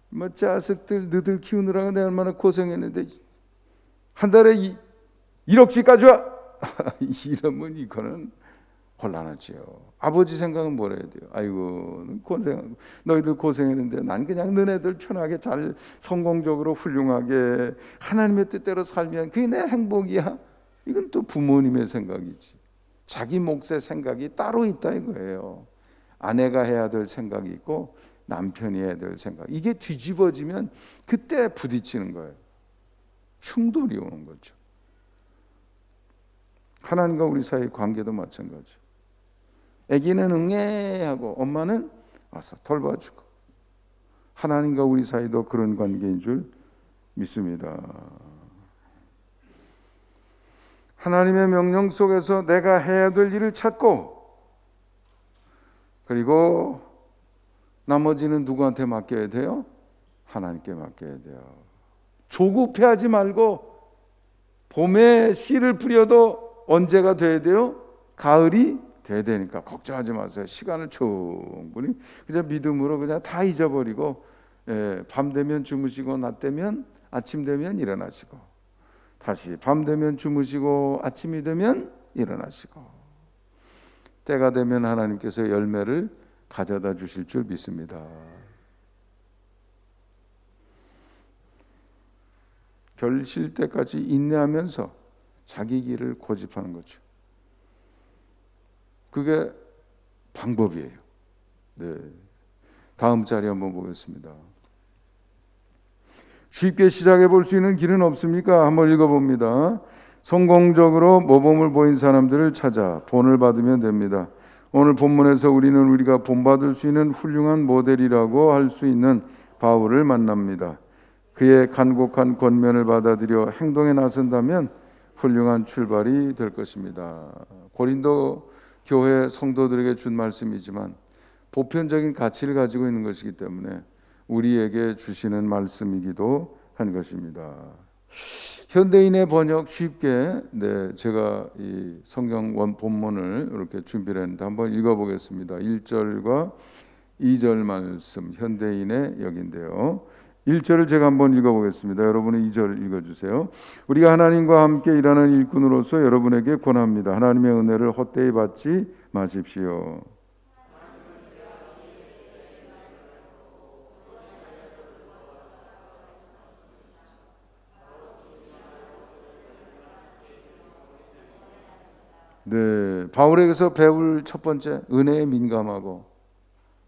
뭐 자식들 너들 키우느라고 내가 얼마나 고생했는데 한 달에 1억씩 가져와. 이러면 이거는 곤란하지요. 아버지 생각은 뭐라 해야 돼요? 아이고 고생, 너희들 고생했는데 난 그냥 너네들 편하게 잘 성공적으로 훌륭하게 하나님의 뜻대로 살면 그게 내 행복이야. 이건 또 부모님의 생각이지. 자기 몫의 생각이 따로 있다 이거예요. 아내가 해야 될 생각이 있고 남편이 해야 될 생각. 이게 뒤집어지면 그때 부딪히는 거예요. 충돌이 오는 거죠. 하나님과 우리 사이의 관계도 마찬가지죠. 아기는 응애하고 엄마는 와서 돌봐주고, 하나님과 우리 사이도 그런 관계인 줄 믿습니다. 하나님의 명령 속에서 내가 해야 될 일을 찾고, 그리고 나머지는 누구한테 맡겨야 돼요? 하나님께 맡겨야 돼요. 조급해하지 말고, 봄에 씨를 뿌려도 언제가 돼야 돼요? 가을이 돼야 되니까 걱정하지 마세요. 시간을 충분히 그냥 믿음으로 그냥 다 잊어버리고, 밤 되면 주무시고 낮 되면 아침 되면 일어나시고, 다시 밤 되면 주무시고 아침이 되면 일어나시고, 때가 되면 하나님께서 열매를 가져다 주실 줄 믿습니다. 결실 때까지 인내하면서 자기 길을 고집하는 거죠. 그게 방법이에요. 네. 다음 자리 한번 보겠습니다. 쉽게 시작해 볼 수 있는 길은 없습니까? 한번 읽어봅니다. 성공적으로 모범을 보인 사람들을 찾아 본을 받으면 됩니다. 오늘 본문에서 우리는 우리가 본받을 수 있는 훌륭한 모델이라고 할 수 있는 바울을 만납니다. 그의 간곡한 권면을 받아들여 행동에 나선다면 훌륭한 출발이 될 것입니다. 고린도 교회 성도들에게 준 말씀이지만 보편적인 가치를 가지고 있는 것이기 때문에 우리에게 주시는 말씀이기도 한 것입니다. 현대인의 번역 쉽게, 제가 이 성경 본문을 이렇게 준비를 했는데 한번 읽어보겠습니다. 1절과 2절 말씀, 현대인의 역인데요. 1절을 제가 한번 읽어보겠습니다. 여러분은 2절 읽어주세요. 우리가 하나님과 함께 일하는 일꾼으로서 여러분에게 권합니다. 하나님의 은혜를 헛되이 받지 마십시오. 네, 바울에게서 배울 첫 번째, 은혜에 민감하고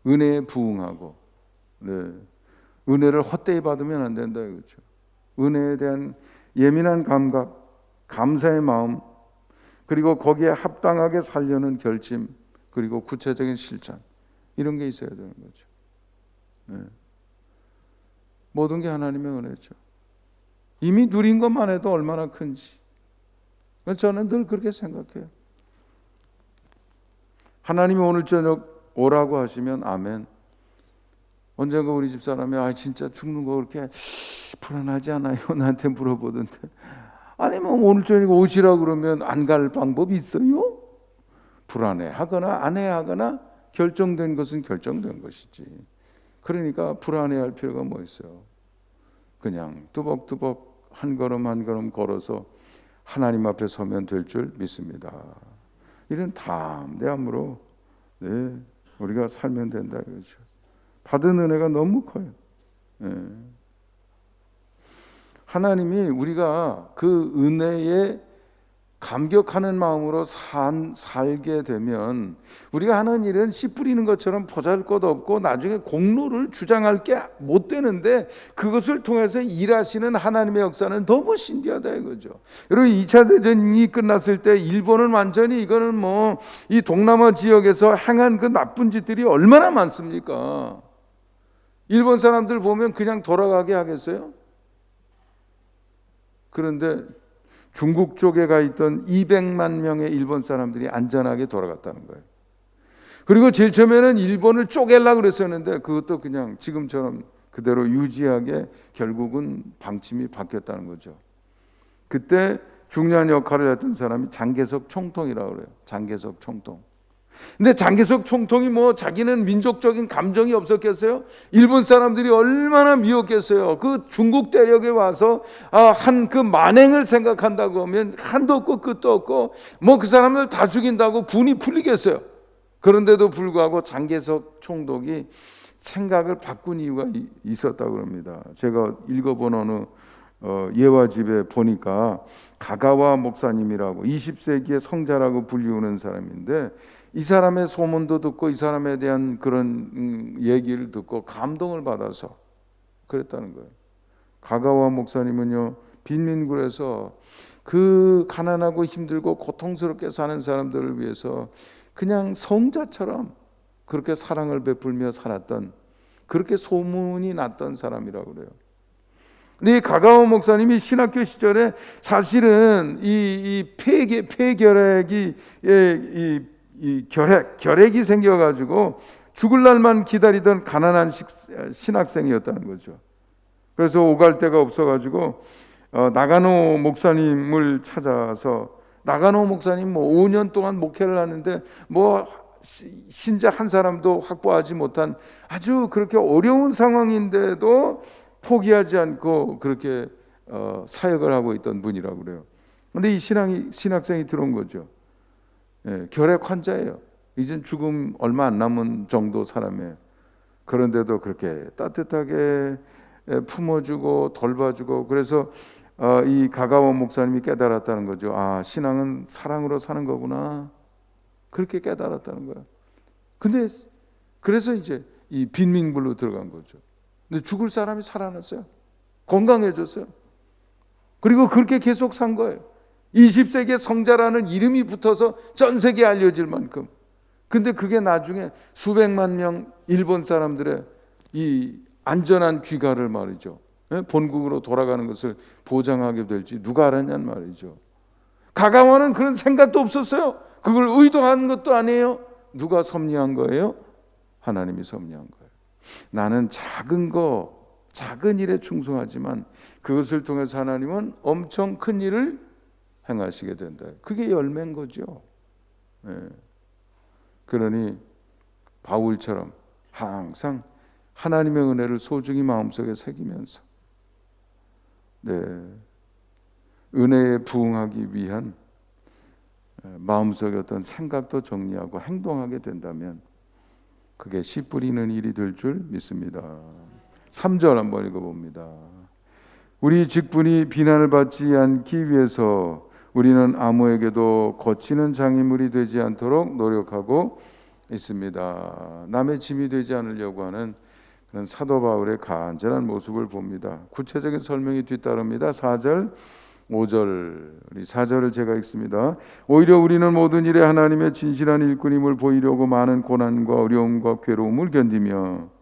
은혜에 부응하고, 은혜를 헛되이 받으면 안 된다 이거죠. 은혜에 대한 예민한 감각, 감사의 마음, 그리고 거기에 합당하게 살려는 결심, 그리고 구체적인 실천, 이런 게 있어야 되는 거죠. 네. 모든 게 하나님의 은혜죠. 이미 누린 것만 해도 얼마나 큰지, 저는 늘 그렇게 생각해요. 하나님이 오늘 저녁 오라고 하시면 아멘. 언젠가 우리 집사람이 진짜 죽는 거 그렇게 불안하지 않아요? 나한테 물어보던데, 아니 뭐 오늘 저녁 오시라 그러면 안 갈 방법이 있어요? 불안해하거나 안 해하거나 결정된 것은 결정된 것이지. 그러니까 불안해할 필요가 뭐 있어요? 그냥 뚜벅뚜벅 한 걸음 한 걸음 걸어서 하나님 앞에 서면 될 줄 믿습니다. 이런 담대함으로 우리가 살면 된다 이거죠. 받은 은혜가 너무 커요. 하나님이 우리가 그 은혜에 감격하는 마음으로 살게 되면 우리가 하는 일은 씨 뿌리는 것처럼 보잘것없고 나중에 공로를 주장할 게 못 되는데, 그것을 통해서 일하시는 하나님의 역사는 너무 신비하다 이거죠. 여러분, 2차 대전이 끝났을 때 일본은 완전히, 이거는 뭐 이 동남아 지역에서 행한 그 나쁜 짓들이 얼마나 많습니까? 일본 사람들 보면 그냥 돌아가게 하겠어요? 그런데 중국 쪽에 가 있던 200만 명의 일본 사람들이 안전하게 돌아갔다는 거예요. 그리고 제일 처음에는 일본을 쪼개려고 그랬었는데 그것도 그냥 지금처럼 그대로 유지하게 결국은 방침이 바뀌었다는 거죠. 그때 중요한 역할을 했던 사람이 장개석 총통이라고 그래요. 장개석 총통. 근데 장개석 총통이 뭐 자기는 민족적인 감정이 없었겠어요? 일본 사람들이 얼마나 미웠겠어요? 그 중국 대륙에 와서 한 그 만행을 생각한다고 하면 한도 없고 끝도 없고 뭐 그 사람들 다 죽인다고 분이 풀리겠어요? 그런데도 불구하고 장개석 총독이 생각을 바꾼 이유가 있었다고 합니다. 제가 읽어본 어느 예화집에 보니까 가가와 목사님이라고 20세기의 성자라고 불리우는 사람인데 이 사람의 소문도 듣고 이 사람에 대한 그런 얘기를 듣고 감동을 받아서 그랬다는 거예요. 가가와 목사님은요, 빈민굴에서 그 가난하고 힘들고 고통스럽게 사는 사람들을 위해서 그냥 성자처럼 그렇게 사랑을 베풀며 살았던, 그렇게 소문이 났던 사람이라고 그래요. 근데 이 가가오 목사님이 신학교 시절에 사실은 이 폐결핵이 결핵이 생겨가지고 죽을 날만 기다리던 가난한 신학생이었다는 거죠. 그래서 오갈 데가 없어가지고 나가노 목사님을 찾아서, 나가노 목사님 뭐 5년 동안 목회를 하는데 뭐 신자 한 사람도 확보하지 못한 아주 그렇게 어려운 상황인데도 포기하지 않고 그렇게 사역을 하고 있던 분이라고 그래요. 근데 이 신학생이 들어온 거죠. 예, 결핵 환자예요. 이젠 죽음 얼마 안 남은 정도 사람이에요. 그런데도 그렇게 따뜻하게 품어주고 돌봐주고, 그래서 이 가가원 목사님이 깨달았다는 거죠. 신앙은 사랑으로 사는 거구나. 그렇게 깨달았다는 거예요. 근데 그래서 이제 이 빈민굴로 들어간 거죠. 근데 죽을 사람이 살아났어요. 건강해졌어요. 그리고 그렇게 계속 산 거예요. 20세기의 성자라는 이름이 붙어서 전 세계에 알려질 만큼. 근데 그게 나중에 수백만 명 일본 사람들의 이 안전한 귀가를 말이죠, 본국으로 돌아가는 것을 보장하게 될지 누가 알았냔 말이죠. 가가와는 그런 생각도 없었어요. 그걸 의도한 것도 아니에요. 누가 섭리한 거예요? 하나님이 섭리한 거예요. 나는 작은 거, 작은 일에 충성하지만 그것을 통해서 하나님은 엄청 큰 일을 행하시게 된다. 그게 열매인 거죠. 그러니 바울처럼 항상 하나님의 은혜를 소중히 마음속에 새기면서 은혜에 부응하기 위한 마음속의 어떤 생각도 정리하고 행동하게 된다면 그게 씨 뿌리는 일이 될 줄 믿습니다. 3절 한번 읽어봅니다. 우리 직분이 비난을 받지 않기 위해서 우리는 아무에게도 거치는 장애물이 되지 않도록 노력하고 있습니다. 남의 짐이 되지 않으려고 하는 그런 사도 바울의 간절한 모습을 봅니다. 구체적인 설명이 뒤따릅니다. 4절, 5절, 우리 4절을 제가 읽습니다. 오히려 우리는 모든 일에 하나님의 진실한 일꾼임을 보이려고 많은 고난과 어려움과 괴로움을 견디며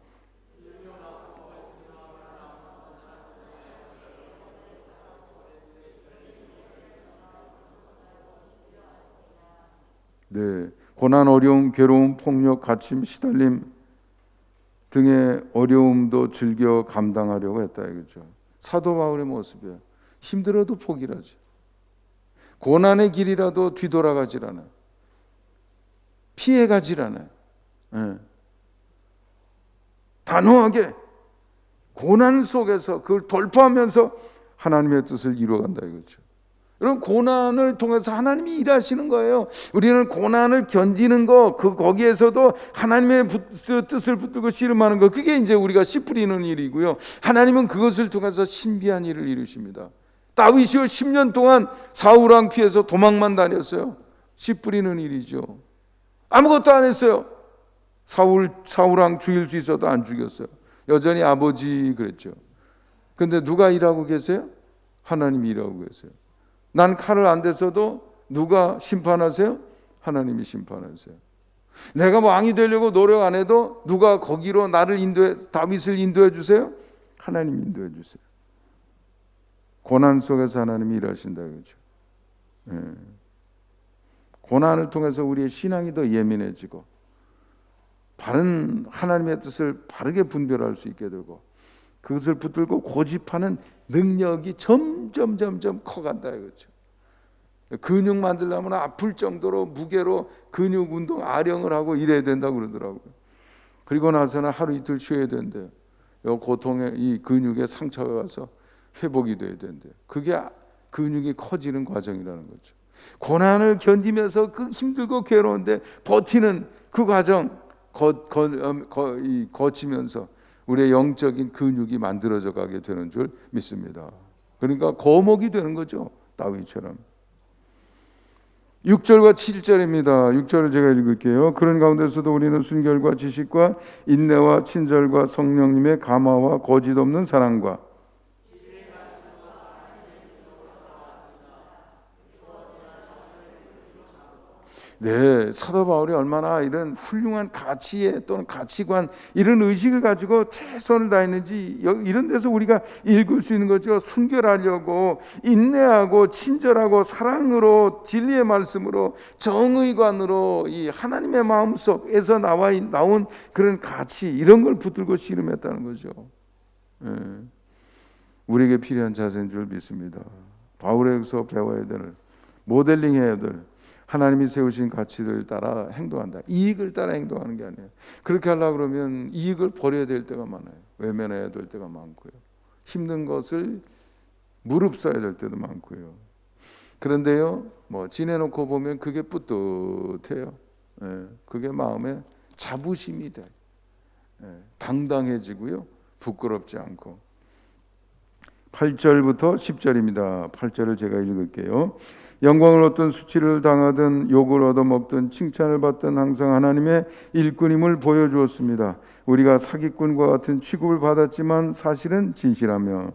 고난, 어려움, 괴로움, 폭력, 갇힘, 시달림 등의 어려움도 즐겨 감당하려고 했다 이거죠. 사도 바울의 모습이에요. 힘들어도 포기를 하지. 고난의 길이라도 뒤돌아가질 않아요. 피해가질 않아요. 단호하게 고난 속에서 그걸 돌파하면서 하나님의 뜻을 이루어간다 이거죠. 이런 고난을 통해서 하나님이 일하시는 거예요. 우리는 고난을 견디는 거, 거기에서도 하나님의 뜻을 붙들고 씨름하는 거, 그게 이제 우리가 씨 뿌리는 일이고요. 하나님은 그것을 통해서 신비한 일을 이루십니다. 다윗이요 10년 동안 사울왕 피해서 도망만 다녔어요. 씨 뿌리는 일이죠. 아무것도 안 했어요. 사울왕 죽일 수 있어도 안 죽였어요. 여전히 아버지 그랬죠. 근데 누가 일하고 계세요? 하나님이 일하고 계세요. 난 칼을 안 댔어도 누가 심판하세요? 하나님이 심판하세요. 내가 왕이 되려고 노력 안 해도 누가 거기로 나를 다윗을 인도해 주세요? 하나님이 인도해 주세요. 고난 속에서 하나님이 일하신다 이거죠. 고난을 통해서 우리의 신앙이 더 예민해지고 바른 하나님의 뜻을 바르게 분별할 수 있게 되고 그것을 붙들고 고집하는 능력이 점점 커간다 이거죠. 근육 만들려면 아플 정도로 무게로 근육 운동 아령을 하고 이래야 된다고 그러더라고요. 그리고 나서는 하루 이틀 쉬어야 된대요. 이 고통에 이 근육에 상처가 가서 회복이 돼야 된대요. 그게 근육이 커지는 과정이라는 거죠. 고난을 견디면서 그 힘들고 괴로운데 버티는 그 과정 거치면서 우리의 영적인 근육이 만들어져 가게 되는 줄 믿습니다. 그러니까 거목이 되는 거죠. 다윗처럼. 6절과 7절입니다. 6절을 제가 읽을게요. 그런 가운데서도 우리는 순결과 지식과 인내와 친절과 성령님의 감화와 거짓 없는 사랑과 네, 사도 바울이 얼마나 이런 훌륭한 가치에 또는 가치관 이런 의식을 가지고 최선을 다했는지 이런 데서 우리가 읽을 수 있는 거죠. 순결하려고 인내하고 친절하고 사랑으로 진리의 말씀으로 정의관으로 이 하나님의 마음속에서 나온 그런 가치 이런 걸 붙들고 씨름했다는 거죠. 우리에게 필요한 자세인 줄 믿습니다. 바울에게서 배워야 될 모델링해야 될 하나님이 세우신 가치를 따라 행동한다. 이익을 따라 행동하는 게 아니에요. 그렇게 하려고 그러면 이익을 버려야 될 때가 많아요. 외면해야 될 때가 많고요. 힘든 것을 무릎 써야 될 때도 많고요. 그런데요, 지내놓고 보면 그게 뿌듯해요. 그게 마음에 자부심이 돼. 당당해지고요. 부끄럽지 않고. 8절부터 10절입니다. 8절을 제가 읽을게요. 영광을 얻든 수치를 당하든 욕을 얻어먹든 칭찬을 받든 항상 하나님의 일꾼임을 보여주었습니다. 우리가 사기꾼과 같은 취급을 받았지만 사실은 진실하며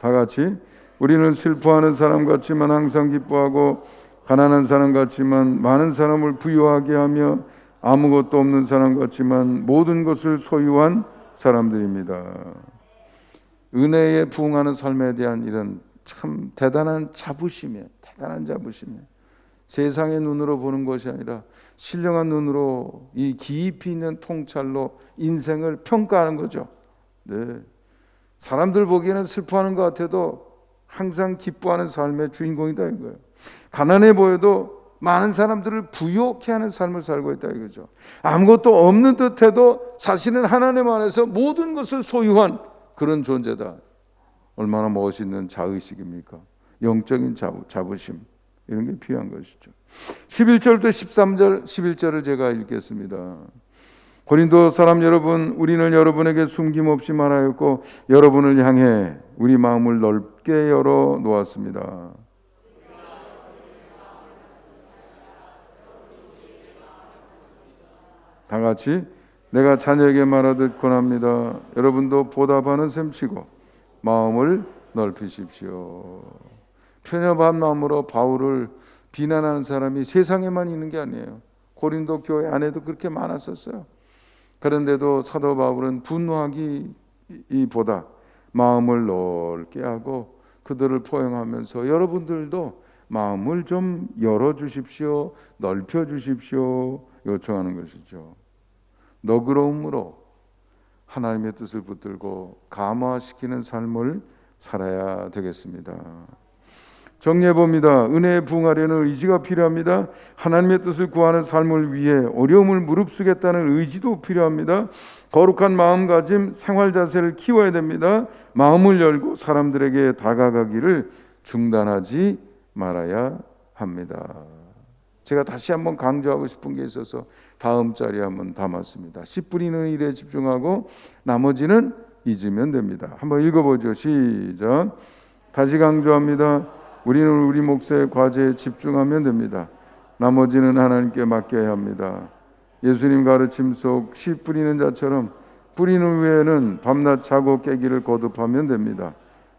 다 같이 우리는 슬퍼하는 사람 같지만 항상 기뻐하고 가난한 사람 같지만 많은 사람을 부유하게 하며 아무것도 없는 사람 같지만 모든 것을 소유한 사람들입니다. 은혜에 부응하는 삶에 대한 이런 참 대단한 자부심이에요. 대단한 자부심이에요. 세상의 눈으로 보는 것이 아니라 신령한 눈으로 이 깊이 있는 통찰로 인생을 평가하는 거죠. 네. 사람들 보기에는 슬퍼하는 것 같아도 항상 기뻐하는 삶의 주인공이다 이거예요. 가난해 보여도 많은 사람들을 부유케 하는 삶을 살고 있다 이거죠. 아무것도 없는 듯해도 사실은 하나님 안에서 모든 것을 소유한 그런 존재다. 얼마나 멋있는 자의식입니까? 영적인 자부심 이런 게 필요한 것이죠. 11절부터 13절 11절을 제가 읽겠습니다. 고린도 사람 여러분, 우리는 여러분에게 숨김없이 말하였고 여러분을 향해 우리 마음을 넓게 열어 놓았습니다. 다 같이 내가 자녀에게 말하듯 권합니다. 여러분도 보답하는 셈치고 마음을 넓히십시오. 편협한 마음으로 바울을 비난하는 사람이 세상에만 있는 게 아니에요. 고린도 교회 안에도 그렇게 많았었어요. 그런데도 사도 바울은 분노하기보다 마음을 넓게 하고 그들을 포용하면서 여러분들도 마음을 좀 열어주십시오, 넓혀주십시오 요청하는 것이죠. 너그러움으로 하나님의 뜻을 붙들고 감화시키는 삶을 살아야 되겠습니다. 정리해 봅니다. 은혜에 부응하려는 의지가 필요합니다. 하나님의 뜻을 구하는 삶을 위해 어려움을 무릅쓰겠다는 의지도 필요합니다. 거룩한 마음가짐, 생활 자세를 키워야 됩니다. 마음을 열고 사람들에게 다가가기를 중단하지 말아야 합니다. 제가 다시 한번 강조하고 싶은 게 있어서 다음 자리에 한번 담았습니다. 씨 뿌리는 일에 집중하고 나머지는 잊으면 됩니다. 한번 읽어보죠. 시작. 다시 강조합니다. 우리는 우리 몫의 과제에 집중하면 됩니다. 나머지는 하나님께 맡겨야 합니다. 예수님 가르침 속 씨 뿌리는 자처럼 뿌리는 후에는 밤낮 자고 깨기를 거듭하면 됩니다.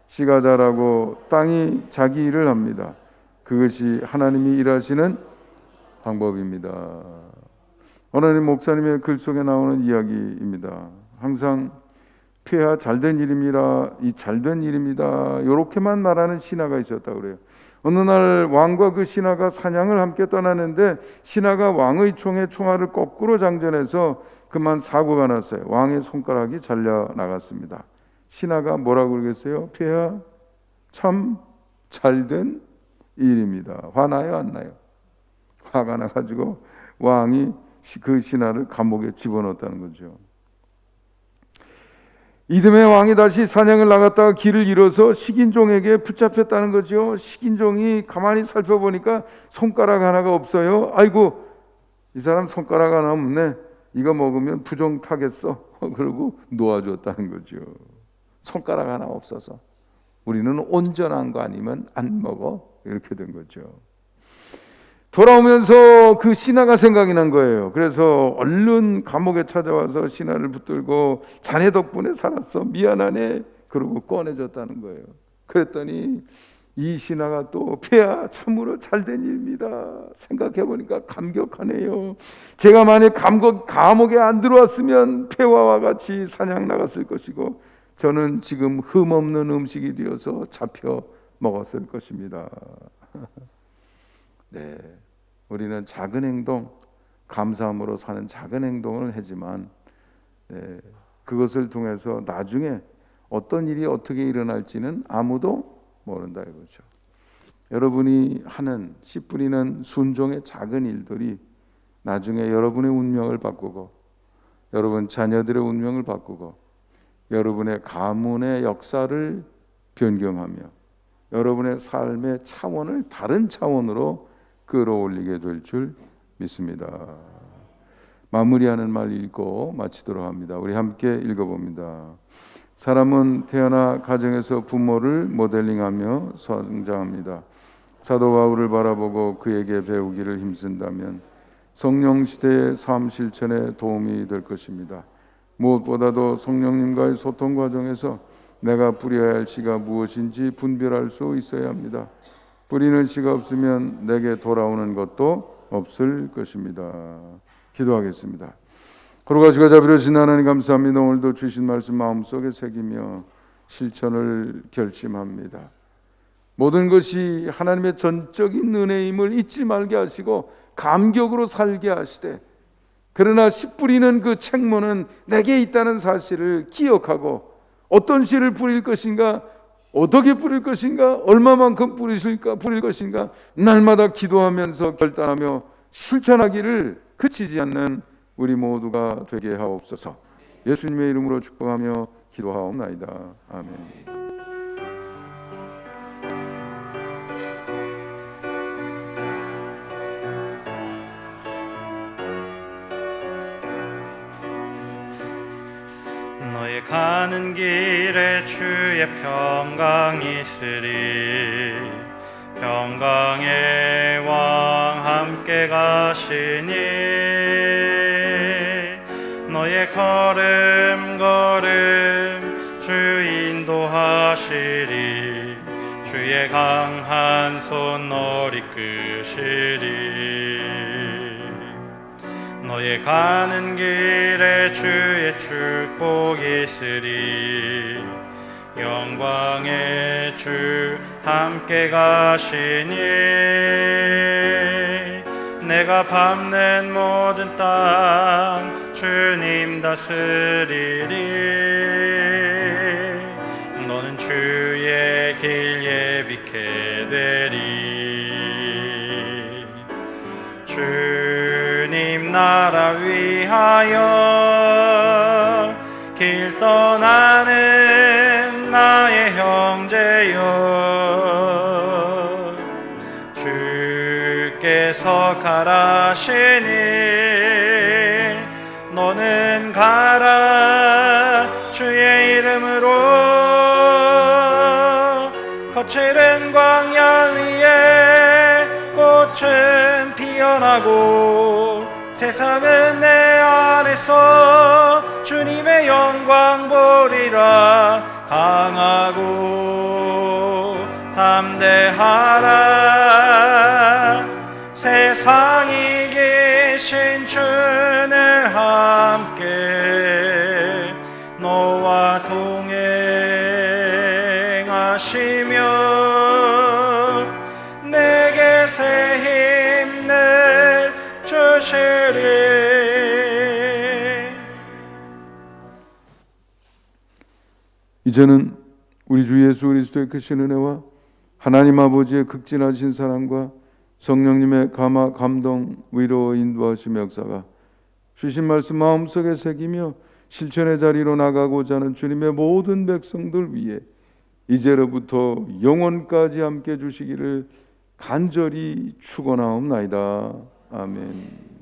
씨가 자라고 땅이 자기 일을 합니다. 그것이 하나님이 일하시는 방법입니다. 어느 목사님의 글 속에 나오는 이야기입니다. 항상 폐하 잘된 일입니다. 이 잘된 일입니다. 이렇게만 말하는 신하가 있었다고 그래요. 어느 날 왕과 그 신하가 사냥을 함께 떠나는데 신하가 왕의 총에 총알을 거꾸로 장전해서 그만 사고가 났어요. 왕의 손가락이 잘려 나갔습니다. 신하가 뭐라고 그러겠어요? 폐하, 참 잘된 일입니다. 화나요, 안 나요? 화가 나가지고 왕이 그 신하를 감옥에 집어넣었다는 거죠. 이듬해 왕이 다시 사냥을 나갔다가 길을 잃어서 식인종에게 붙잡혔다는 거죠. 식인종이 가만히 살펴보니까 손가락 하나가 없어요. 아이고, 이 사람 손가락 하나 없네. 이거 먹으면 부종 타겠어. 그러고 놓아줬다는 거죠. 손가락 하나 없어서 우리는 온전한 거 아니면 안 먹어. 이렇게 된 거죠. 돌아오면서 그 신하가 생각이 난 거예요. 그래서 얼른 감옥에 찾아와서 신하를 붙들고 자네 덕분에 살았어. 미안하네. 그러고 꺼내줬다는 거예요. 그랬더니 이 신하가 또 폐하 참으로 잘된 일입니다. 생각해보니까 감격하네요. 제가 만약 감옥에 안 들어왔으면 폐하와 같이 사냥 나갔을 것이고 저는 지금 흠없는 음식이 되어서 잡혀 먹었을 것입니다. 네, 우리는 작은 행동, 감사함으로 사는 작은 행동을 하지만 그것을 통해서 나중에 어떤 일이 어떻게 일어날지는 아무도 모른다 이거죠. 여러분이 하는 씨 뿌리는 순종의 작은 일들이 나중에 여러분의 운명을 바꾸고 여러분 자녀들의 운명을 바꾸고 여러분의 가문의 역사를 변경하며 여러분의 삶의 차원을 다른 차원으로 끌어올리게 될 줄 믿습니다. 마무리하는 말 읽고 마치도록 합니다. 우리 함께 읽어봅니다. 사람은 태어나 가정에서 부모를 모델링하며 성장합니다. 사도 바울을 바라보고 그에게 배우기를 힘쓴다면 성령 시대의 삶 실천에 도움이 될 것입니다. 무엇보다도 성령님과의 소통 과정에서 내가 뿌려야 할 씨가 무엇인지 분별할 수 있어야 합니다. 뿌리는 씨가 없으면 내게 돌아오는 것도 없을 것입니다. 기도하겠습니다. 거룩하시고 자비로우신 하나님 감사합니다. 오늘도 주신 말씀 마음속에 새기며 실천을 결심합니다. 모든 것이 하나님의 전적인 은혜임을 잊지 말게 하시고 감격으로 살게 하시되 그러나 씨 뿌리는 그 책무는 내게 있다는 사실을 기억하고 어떤 씨를 뿌릴 것인가, 어떻게 뿌릴 것인가, 얼마만큼 뿌릴 것인가 날마다 기도하면서 결단하며 실천하기를 그치지 않는 우리 모두가 되게 하옵소서. 예수님의 이름으로 축복하며 기도하옵나이다. 아멘. 너의 가는 길에 주의 평강이 있으리. 평강의 왕 함께 가시니 너의 걸음 주 인도하시리. 주의 강한 손 널 이끄시리. 너의 가는 길에 주의 축복이 있으리. 영광의 주 함께 가시니 내가 밟는 모든 땅 주님 다스리리. 너는 주의 길 예비케 되리. 주님 나라 위하여 길 떠나는 나의 형제여, 주께서 가라시니 너는 가라. 주의 이름으로 거칠은 광야 위에 꽃은 피어나고 세상은 내 안에서 주님의 영광 보리라. 강하고 담대하라. 세상이 계신 주는 함께 너와 동행하시며 하시리. 이제는 우리 주 예수 그리스도의 크신 은혜와 하나님 아버지의 극진하신 사랑과 성령님의 감화, 감동, 위로, 인도하심 역사가 주신 말씀 마음속에 새기며 실천의 자리로 나가고자 하는 주님의 모든 백성들 위해 이제로부터 영원까지 함께 주시기를 간절히 축원하옵나이다. 아멘.